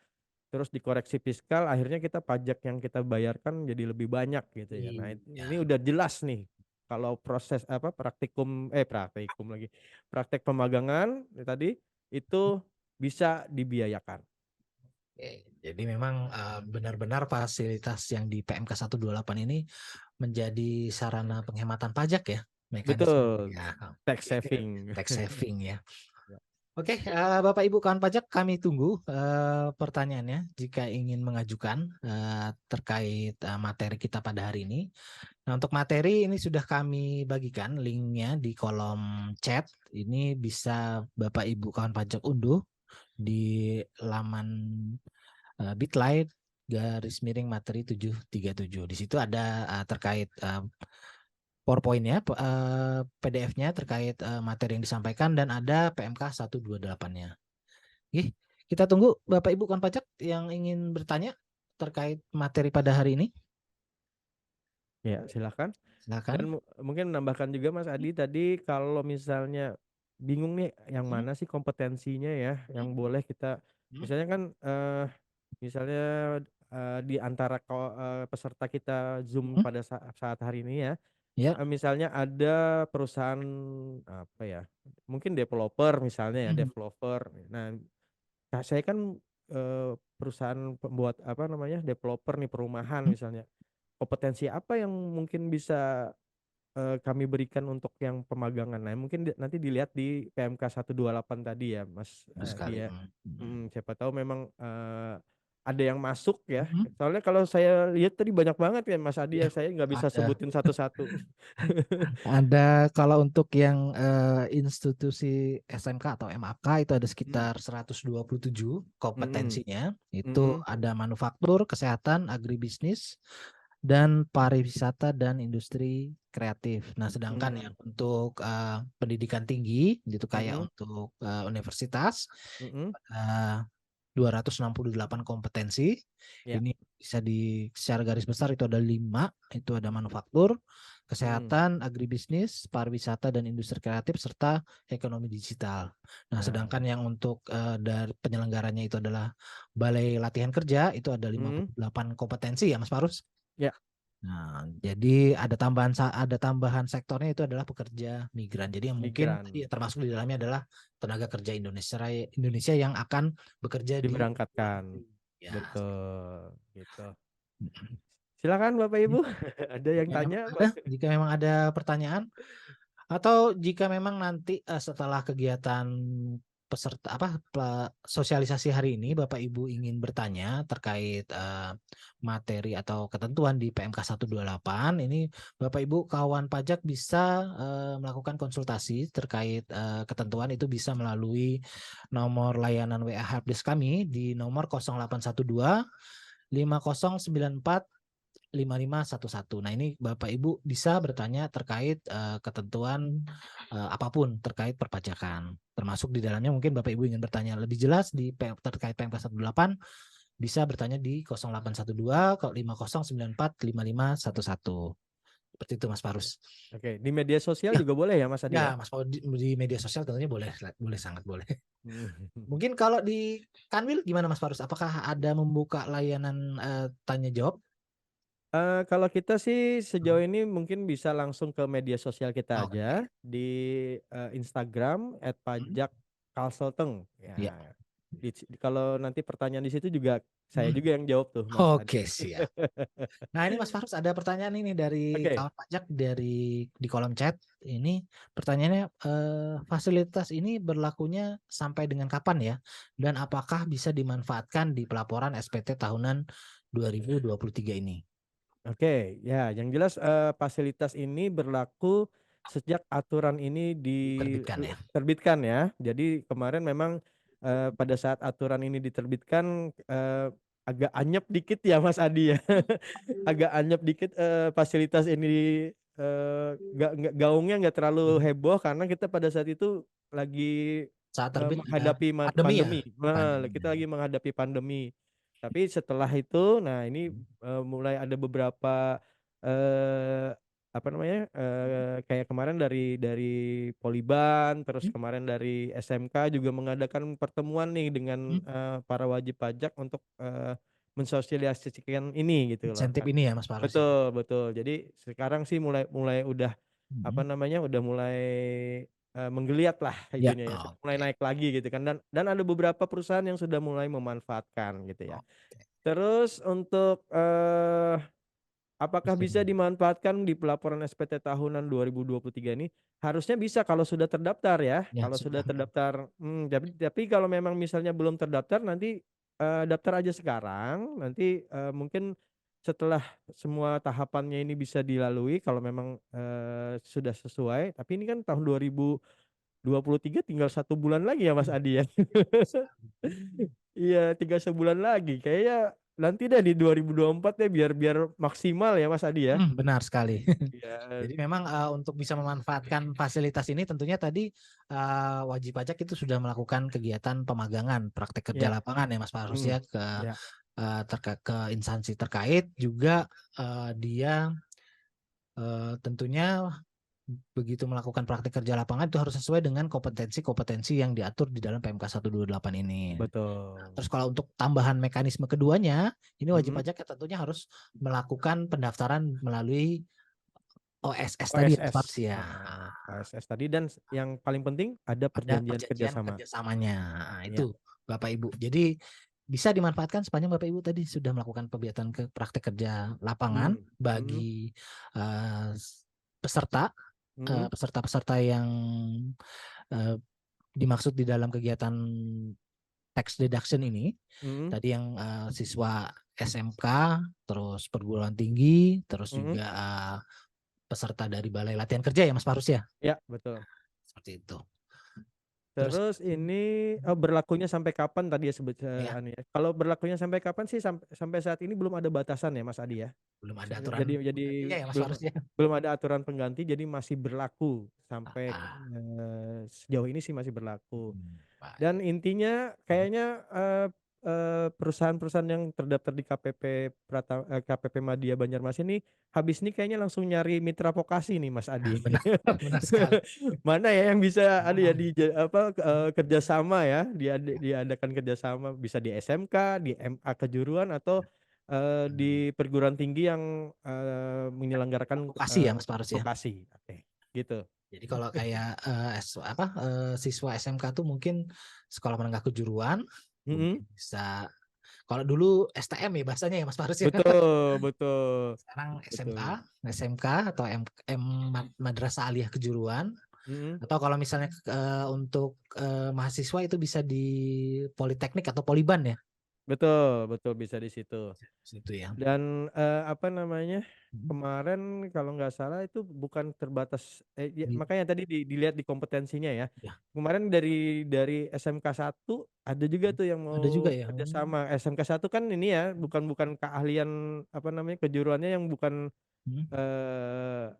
terus dikoreksi fiskal, akhirnya kita pajak yang kita bayarkan jadi lebih banyak gitu ya. Nah, Iya. ini udah jelas nih kalau proses apa praktikum lagi, praktek pemagangan tadi itu bisa dibiayakan. Oke. Jadi memang benar-benar fasilitas yang di PMK 128 ini menjadi sarana penghematan pajak ya, mekanisme Betul, ya, tax saving. tax saving ya. Ya. Oke, Bapak Ibu kawan pajak, kami tunggu pertanyaannya jika ingin mengajukan terkait materi kita pada hari ini. Nah, untuk materi ini sudah kami bagikan linknya di kolom chat. Ini bisa Bapak Ibu kawan pajak unduh di laman bit.ly materi 737. Di situ ada terkait PowerPoint-nya, PDF-nya terkait materi yang disampaikan dan ada PMK 128-nya. Oke, kita tunggu Bapak Ibu kawan pajak yang ingin bertanya terkait materi pada hari ini. Ya, silakan. Silakan. Dan mungkin menambahkan juga Mas Adi tadi kalau misalnya bingung nih yang Hmm, mana sih kompetensinya ya yang boleh kita hmm, misalnya kan misalnya di antara peserta kita Zoom hmm. pada saat hari ini ya Ya. misalnya ada perusahaan apa ya mungkin developer misalnya ya Hmm, developer. Nah, saya kan perusahaan pembuat apa namanya developer nih perumahan hmm. misalnya kompetensi apa yang mungkin bisa kami berikan untuk yang pemagangan. Nah, mungkin nanti dilihat di PMK 128 tadi ya, Mas Benar sekali. dia. Hmm. Siapa tahu memang ada yang masuk ya. Hmm. Soalnya kalau saya lihat tadi banyak banget ya Mas Adi ya, Ya, saya nggak bisa ada. sebutin satu-satu. Ada kalau untuk yang institusi SMK atau MAK itu ada Mm, sekitar 127 mm, kompetensinya. Itu mm, ada manufaktur, kesehatan, agribisnis, dan pariwisata dan industri kreatif. Nah, sedangkan mm, yang untuk pendidikan tinggi itu kayak mm, untuk universitas mm. 268 kompetensi. Ya. Ini bisa secara garis besar itu ada 5, itu ada manufaktur, Mm. kesehatan, agribisnis, pariwisata dan industri kreatif serta ekonomi digital. Nah, Nah, sedangkan yang untuk dari penyelenggaranya itu adalah Balai Latihan Kerja itu ada mm, 58 kompetensi ya Mas Parus. ya. Nah, jadi ada tambahan sektornya itu adalah pekerja migran. Jadi yang mungkin Migran tadi termasuk di dalamnya adalah tenaga kerja Indonesia yang akan bekerja di luar diberangkatkan. negeri. Ya, seperti Betul, gitu. itu. Silakan Bapak Ibu, ada yang tanya apa? Jika memang ada pertanyaan atau jika memang nanti setelah kegiatan peserta sosialisasi hari ini Bapak Ibu ingin bertanya terkait materi atau ketentuan di PMK 128 ini Bapak Ibu kawan pajak bisa melakukan konsultasi terkait ketentuan itu bisa melalui nomor layanan WA Helpdesk kami di nomor 0812 5094 5511. Nah, ini Bapak Ibu bisa bertanya terkait ketentuan apapun terkait perpajakan. Termasuk di dalamnya mungkin Bapak Ibu ingin bertanya lebih jelas terkait PMK 18 bisa bertanya di 0812 5094 5511. Seperti itu Mas Parus. Oke, di media sosial Ya, juga boleh ya Mas Adi ya? ya Mas Parus di media sosial tentunya boleh sangat boleh. Hmm. Mungkin kalau di Kanwil gimana Mas Parus? Apakah ada membuka layanan tanya jawab? Kalau kita sih sejauh ini mungkin bisa langsung ke media sosial kita aja Oke. di Instagram @pajak_kalselteng Ya. ya. Kalau nanti pertanyaan di situ juga saya Hmm. juga yang jawab tuh Mas Adi. Oke, siap. Nah, ini Mas Farus ada pertanyaan ini dari Oke. kawan pajak di kolom chat. Ini pertanyaannya fasilitas ini berlakunya sampai dengan kapan ya? Dan apakah bisa dimanfaatkan di pelaporan SPT tahunan 2023 ini? Oke, ya, yang jelas fasilitas ini berlaku sejak aturan ini Diterbitkan ya. diterbitkan ya. Jadi kemarin memang pada saat aturan ini diterbitkan agak anyep dikit ya Mas Adi ya. Agak anyep dikit fasilitas ini nggak gaungnya nggak terlalu heboh karena kita pada saat itu lagi Saat terbit menghadapi pandemi ya? pandemi. Nah, Pandemi. kita lagi menghadapi pandemi. Tapi setelah itu, nah ini mulai ada beberapa eh, apa namanya kayak kemarin dari Poliban, terus kemarin dari SMK juga mengadakan pertemuan nih dengan para wajib pajak untuk mensosialisasikan ini gitu loh. Insentif ini ya Mas Farus ya. Betul, betul. Jadi sekarang sih mulai mulai udah apa Mhm. namanya udah mulai menggeliat lah Ya, itunya ya, sudah mulai oke. naik lagi gitu kan dan ada beberapa perusahaan yang sudah mulai memanfaatkan gitu ya. Oke. Terus untuk apakah bisa dimanfaatkan di pelaporan SPT tahunan 2023 ini? Harusnya bisa kalau sudah terdaftar ya. Ya, Kalau sudah sudah. terdaftar, tapi kalau memang misalnya belum terdaftar nanti daftar aja sekarang. Nanti mungkin setelah semua tahapannya ini bisa dilalui, kalau memang sudah sesuai. Tapi ini kan tahun 2023 tinggal 1 bulan lagi ya Mas Adi ya. Iya, tinggal sebulan lagi. Kayaknya nanti deh di 2024 ya biar biar maksimal ya Mas Adi ya. Benar sekali. Iya. Jadi memang untuk bisa memanfaatkan fasilitas ini tentunya tadi wajib pajak itu sudah melakukan kegiatan pemagangan praktek kerja Iya. lapangan ya Mas Farus ya Ya, ke instansi terkait juga dia tentunya begitu melakukan praktek kerja lapangan itu harus sesuai dengan kompetensi-kompetensi yang diatur di dalam PMK 128 ini. betul. Terus kalau untuk tambahan mekanisme keduanya, ini wajib Mm-mm. pajak tentunya harus melakukan pendaftaran melalui OSS tadi ya, Mas OSS. Fars ya. OSS tadi dan yang paling penting ada Ada perjanjian perjanjian kerjasama. kerjasamanya. Nah, Ya. itu Bapak Ibu. Jadi bisa dimanfaatkan sepanjang Bapak Ibu tadi sudah melakukan kegiatan praktek kerja lapangan Mm. Mm. bagi uh, peserta Mm. peserta-peserta yang uh, dimaksud di dalam kegiatan tax deduction ini. Mm. Tadi yang siswa SMK, terus perguruan tinggi, terus Mm. juga peserta dari Balai Latihan Kerja ya Mas Parus ya. Ya, betul. Seperti itu. Terus Terus ini berlakunya sampai kapan tadi ya ya anu ya. Kalau berlakunya sampai kapan sih sampai saat ini belum ada batasan ya Mas Adi ya. belum ada aturan Jadi penggantinya ya Mas belum Parus ya. belum ada aturan pengganti jadi masih berlaku sampai Ah, sejauh ini sih masih berlaku. baik. Dan intinya kayaknya perusahaan-perusahaan yang terdaftar di KPP Madya Banjarmasin ini habis ini kayaknya langsung nyari mitra vokasi nih Mas Adi. Benar, benar sekali. Mana ya yang bisa ada ya Ah, kerjasama ya diadakan kerjasama bisa di SMK, di MA kejuruan atau di perguruan tinggi yang menyelenggarakan Vokasi ya Mas Faris ya. vokasi. Oke, gitu. Jadi kalau kayak siswa SMK tuh mungkin sekolah menengah kejuruan, Mm-mm. mungkin bisa kalau dulu STM ya bahasanya ya Mas Faris ya. Betul, betul, Sekarang betul. SMK atau Madrasah Aliyah Kejuruan, Mm-mm. atau kalau misalnya untuk mahasiswa itu bisa di Politeknik atau Poliban ya. Betul, betul bisa di situ. Itu ya. Dan apa namanya? Hmm. Kemarin kalau nggak salah itu bukan terbatas ya, Di- makanya tadi dilihat di kompetensinya ya. ya. Kemarin dari SMK 1 ada juga tuh yang Ada juga mau ya. kerjasama. SMK 1 kan ini ya bukan keahlian apa namanya kejuruannya yang bukan Hmm.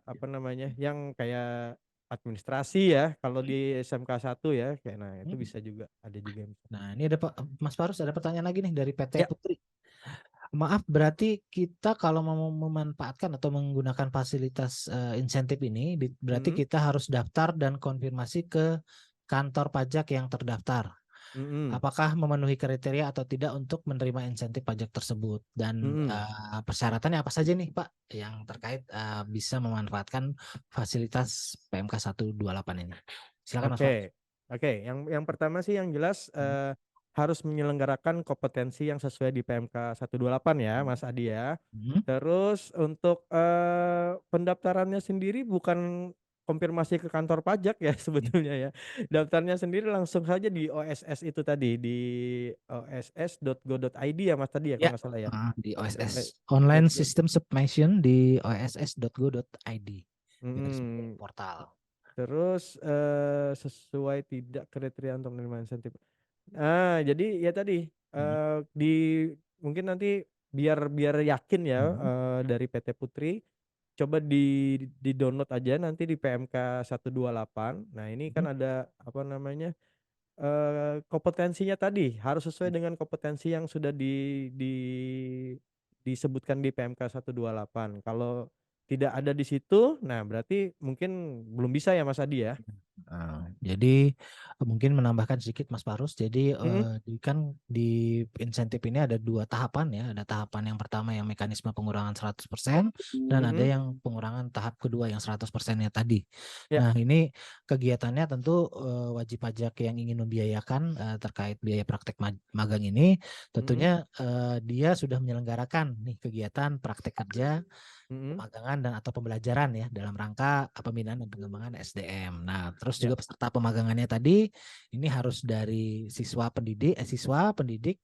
apa namanya yang kayak administrasi ya. Kalau di SMK 1 ya kayak nah itu Hmm. bisa juga ada juga yang bisa. Nah, ini ada Mas Farus ada pertanyaan lagi nih dari PT Ya. Putri. Maaf, berarti kita kalau mau memanfaatkan atau menggunakan fasilitas insentif ini, berarti Mm-mm. kita harus daftar dan konfirmasi ke kantor pajak yang terdaftar. Mm-mm. Apakah memenuhi kriteria atau tidak untuk menerima insentif pajak tersebut? Dan Mm-mm. persyaratannya apa saja nih, Pak, yang terkait bisa memanfaatkan fasilitas PMK 128 ini? Silakan, Mas Farus. Oke, oke. Yang pertama sih yang jelas harus menyelenggarakan kompetensi yang sesuai di PMK 128 ya, Mas Adi ya. Hmm. Terus untuk pendaftarannya sendiri bukan konfirmasi ke kantor pajak ya sebetulnya ya. Daftarnya sendiri langsung saja di OSS itu tadi di oss.go.id ya Mas tadi ya Ya, kalau nggak salah ya. di Dot, OSS dot, Online dot. System Submission di oss.go.id, mekanisme Mm-mm. portal. Terus sesuai tidak kriteria untuk menerima insentif. Jadi ya tadi Hmm. di mungkin nanti biar yakin ya Hmm. dari PT Putri coba di download aja nanti di PMK 128. Nah, ini kan Hmm. ada apa namanya? Kompetensinya tadi harus sesuai dengan kompetensi yang sudah disebutkan di PMK 128. Kalau tidak ada di situ, nah berarti mungkin belum bisa ya Mas Adi ya. Jadi mungkin menambahkan sedikit Mas Parus. Jadi Mm-mm. kan di insentif ini ada dua tahapan ya. Ada tahapan yang pertama yang mekanisme pengurangan 100% dan ada Mm-mm. yang pengurangan tahap kedua yang 100%-nya tadi. Ya. Nah, ini kegiatannya tentu wajib pajak yang ingin membiayakan terkait biaya praktek magang ini Mm-mm. tentunya dia sudah menyelenggarakan nih kegiatan praktek kerja, Mm-mm. pemagangan dan atau pembelajaran ya dalam rangka pembinaan dan pengembangan SDM. Nah, terus Ya. juga peserta pemagangannya tadi ini harus dari siswa pendidik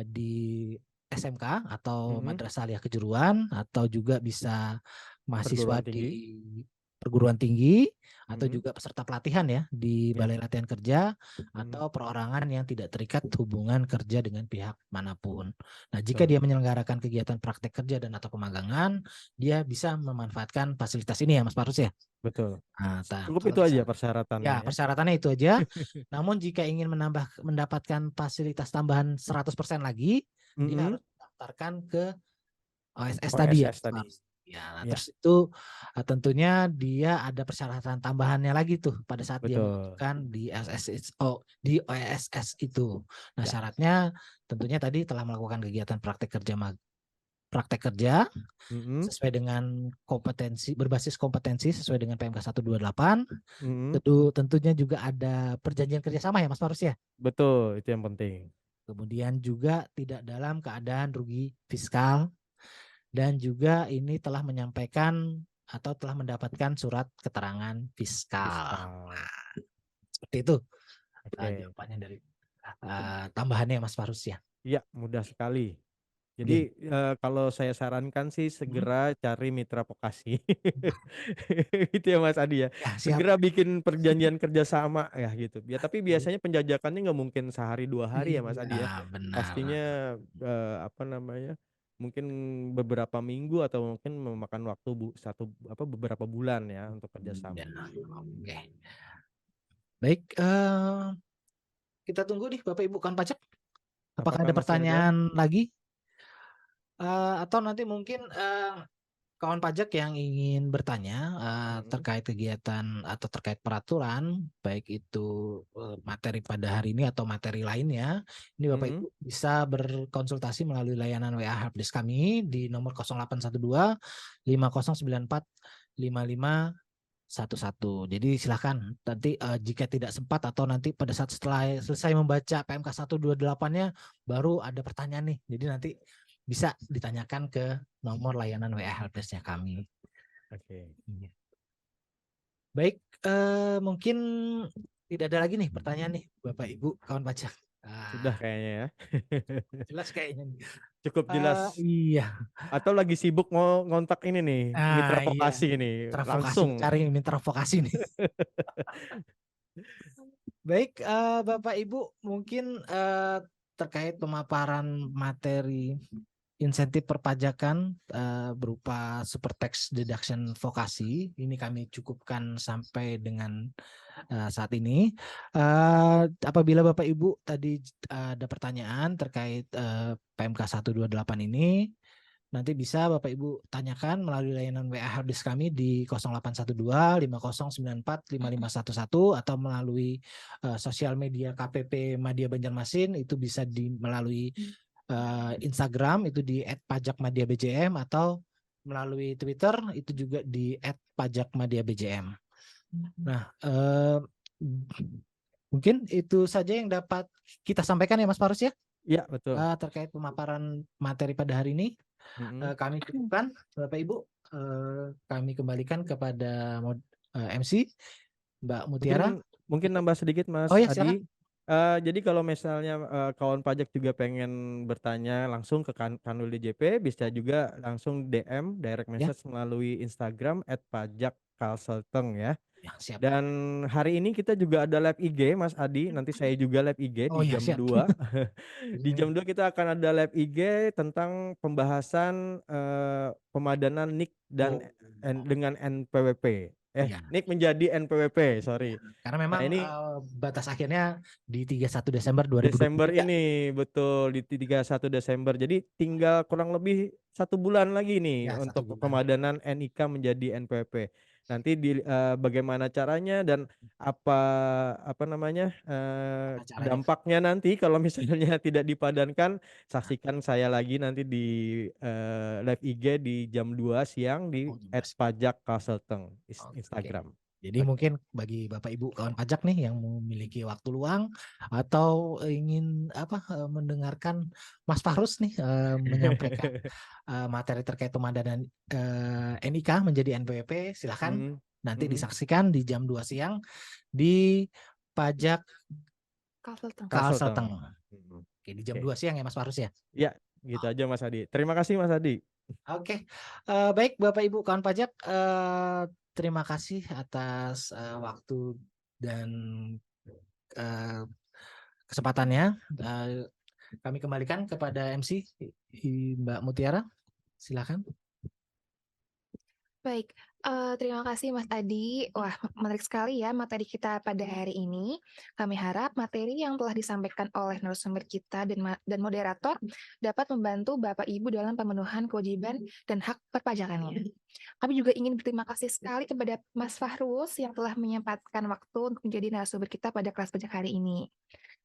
di SMK atau Mm-mm. Madrasah Aliyah Kejuruan, atau juga bisa mahasiswa Perguruan di tinggi. perguruan tinggi, atau Mm-mm. juga peserta pelatihan ya di Ya. Balai Latihan Kerja, Mm-mm. atau perorangan yang tidak terikat hubungan kerja dengan pihak manapun. Nah, jika Betul. dia menyelenggarakan kegiatan praktek kerja dan atau pemagangan, dia bisa memanfaatkan fasilitas ini ya Mas Parus ya. Betul. Nah, Cukup kalau itu aja misalnya persyaratannya ya ya. persyaratannya itu aja. Namun jika ingin mendapatkan fasilitas tambahan 100% lagi, dia Mm-mm. harus mendaftarkan ke OSS tadi ya, OSS Mas tadi. Mars. Ya, nah, Ya, terus itu tentunya dia ada persyaratan tambahannya lagi tuh pada saat dia betul. mengajukan di OSS itu. Nah, Ya. syaratnya tentunya tadi telah melakukan kegiatan praktek kerja Mm-mm. sesuai dengan berbasis kompetensi sesuai dengan PMK 128. Mm-mm. Tentunya juga ada perjanjian kerjasama ya Mas Marus ya. Betul, itu yang penting. Kemudian juga tidak dalam keadaan rugi fiskal, dan juga ini telah menyampaikan atau telah mendapatkan surat keterangan fiskal. Fiskal. Seperti itu Oke. jawabannya dari tambahannya Mas Farus ya. Iya, mudah sekali. Oke. Jadi kalau saya sarankan sih Hmm. segera cari mitra vokasi. Itu ya Mas Adi ya. Ya, siap. Segera bikin perjanjian kerjasama ya gitu. Ya tapi Iya, biasanya penjajakannya nggak mungkin sehari 2 hari ya Mas Adi ya. benar. Pastinya apa namanya? Mungkin beberapa minggu atau mungkin memakan waktu beberapa bulan ya untuk Ya, kerjasama. oke. Baik, kita tunggu nih Bapak Ibu kan pajak. Apakah Apakah ada masih ada? pertanyaan lagi? Atau nanti mungkin kawan pajak yang ingin bertanya Mm-mm. terkait kegiatan atau terkait peraturan, baik itu materi pada hari ini atau materi lainnya, ini Bapak Mm-mm. Ibu bisa berkonsultasi melalui layanan WA Helpdesk kami di nomor 0812 5094 5511. Jadi silahkan nanti jika tidak sempat atau nanti pada saat setelah selesai membaca PMK 128-nya baru ada pertanyaan nih. Jadi nanti bisa ditanyakan ke nomor layanan WA Helpdesk-nya kami. Oke. Iya. Baik, mungkin tidak ada lagi nih pertanyaan nih Bapak Ibu kawan pajak. Sudah kayaknya ya. Jelas kayaknya nih. Cukup jelas. Iya. Atau lagi sibuk mau ngontak ini nih, mitra Iya. vokasi ini Tervokasi, langsung. cari mitra vokasi nih. Baik, Bapak Ibu, mungkin terkait pemaparan materi insentif perpajakan berupa super tax deduction vokasi, ini kami cukupkan sampai dengan saat ini. Apabila Bapak Ibu tadi ada pertanyaan terkait PMK 128 ini, nanti bisa Bapak Ibu tanyakan melalui layanan WA Helpdesk kami di 0812 5094 5511 atau melalui sosial media KPP Madya Banjarmasin, itu bisa melalui Instagram itu di @pajakmadyabjm atau melalui Twitter itu juga di @pajakmadyabjm. Nah, mungkin itu saja yang dapat kita sampaikan ya Mas Farus ya, Iya, betul. terkait pemaparan materi pada hari ini. Mm-mm. Kami cukupkan Bapak Ibu, kami kembalikan kepada MC Mbak Mutiara. Mungkin nambah sedikit Mas Oh ya, silakan. Adi. Jadi kalau misalnya kawan pajak juga pengen bertanya langsung ke Kanwil DJP, bisa juga langsung DM direct Ya, message melalui Instagram @pajakkalselteng ya. ya, siap. Dan hari ini kita juga ada live IG Mas Adi, nanti saya juga live IG Oh di ya, jam siap. 2. Di jam 2 kita akan ada live IG tentang pembahasan pemadanan NIK dan Oh, dengan NPWP. iya. NIK menjadi NPWP, sorry. Karena Nah, memang ini batas akhirnya di 31 Desember Desember 2023. ini betul di 31 Desember. Jadi tinggal kurang lebih 1 bulan lagi nih Ya, untuk 1 bulan. pemadanan NIK menjadi NPWP. Nanti bagaimana caranya dan apa apa namanya Tata caranya. dampaknya nanti kalau misalnya tidak dipadankan, saksikan saya lagi nanti di live IG di jam 2 siang di Oh, 17. @pajakkalselteng Oke. Instagram. Jadi Oke. mungkin bagi Bapak Ibu kawan pajak nih yang memiliki waktu luang atau ingin mendengarkan Mas Fahrus nih menyampaikan materi terkait pemadanan NIK menjadi NPWP, silahkan Mm, nanti mm, disaksikan di jam 2 siang di Pajak Kalsel Kalselteng. Kalselteng. Mm, Oke, di jam Oke. 2 siang ya Mas Fahrus ya. Ya, gitu aja Mas Adi. Terima kasih Mas Adi. Oke, baik Bapak Ibu kawan pajak, terima kasih atas waktu dan eh, kesempatannya. Kami kembalikan kepada MC Mbak Mutiara, silakan. Baik, terima kasih Mas Adi. Wah, menarik sekali ya materi kita pada hari ini. Kami harap materi yang telah disampaikan oleh narasumber kita dan moderator dapat membantu Bapak Ibu dalam pemenuhan kewajiban dan hak perpajakannya. Kami juga ingin berterima kasih sekali kepada Mas Fahrus yang telah menyempatkan waktu untuk menjadi narasumber kita pada kelas pajak hari ini.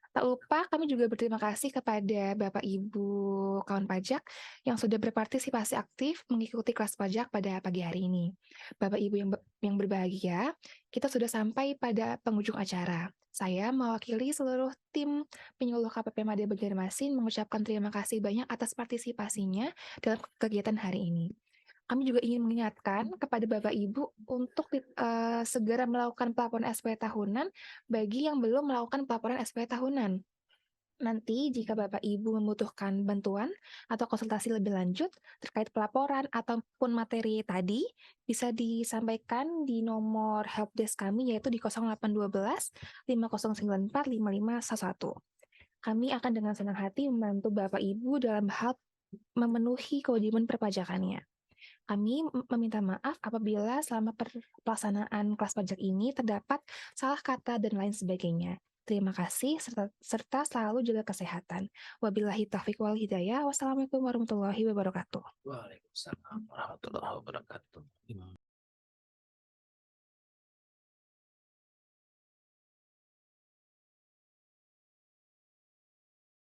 Tak lupa kami juga berterima kasih kepada Bapak Ibu kawan pajak yang sudah berpartisipasi aktif mengikuti kelas pajak pada pagi hari ini. Bapak Ibu yang berbahagia, kita sudah sampai pada penghujung acara. Saya mewakili seluruh tim penyuluh KPP Madya Banjarmasin mengucapkan terima kasih banyak atas partisipasinya dalam kegiatan hari ini. Kami juga ingin mengingatkan kepada Bapak Ibu untuk segera melakukan pelaporan SPT tahunan bagi yang belum melakukan pelaporan SPT tahunan. Nanti jika Bapak Ibu membutuhkan bantuan atau konsultasi lebih lanjut terkait pelaporan ataupun materi tadi, bisa disampaikan di nomor helpdesk kami yaitu di 0812 5094 5511. Kami akan dengan senang hati membantu Bapak Ibu dalam hal memenuhi kewajiban perpajakannya. Kami meminta maaf apabila selama pelaksanaan kelas pajak ini terdapat salah kata dan lain sebagainya. Terima kasih serta selalu jaga kesehatan. Wabillahi taufiq wal hidayah. Wassalamualaikum warahmatullahi wabarakatuh. Waalaikumsalam warahmatullahi wabarakatuh.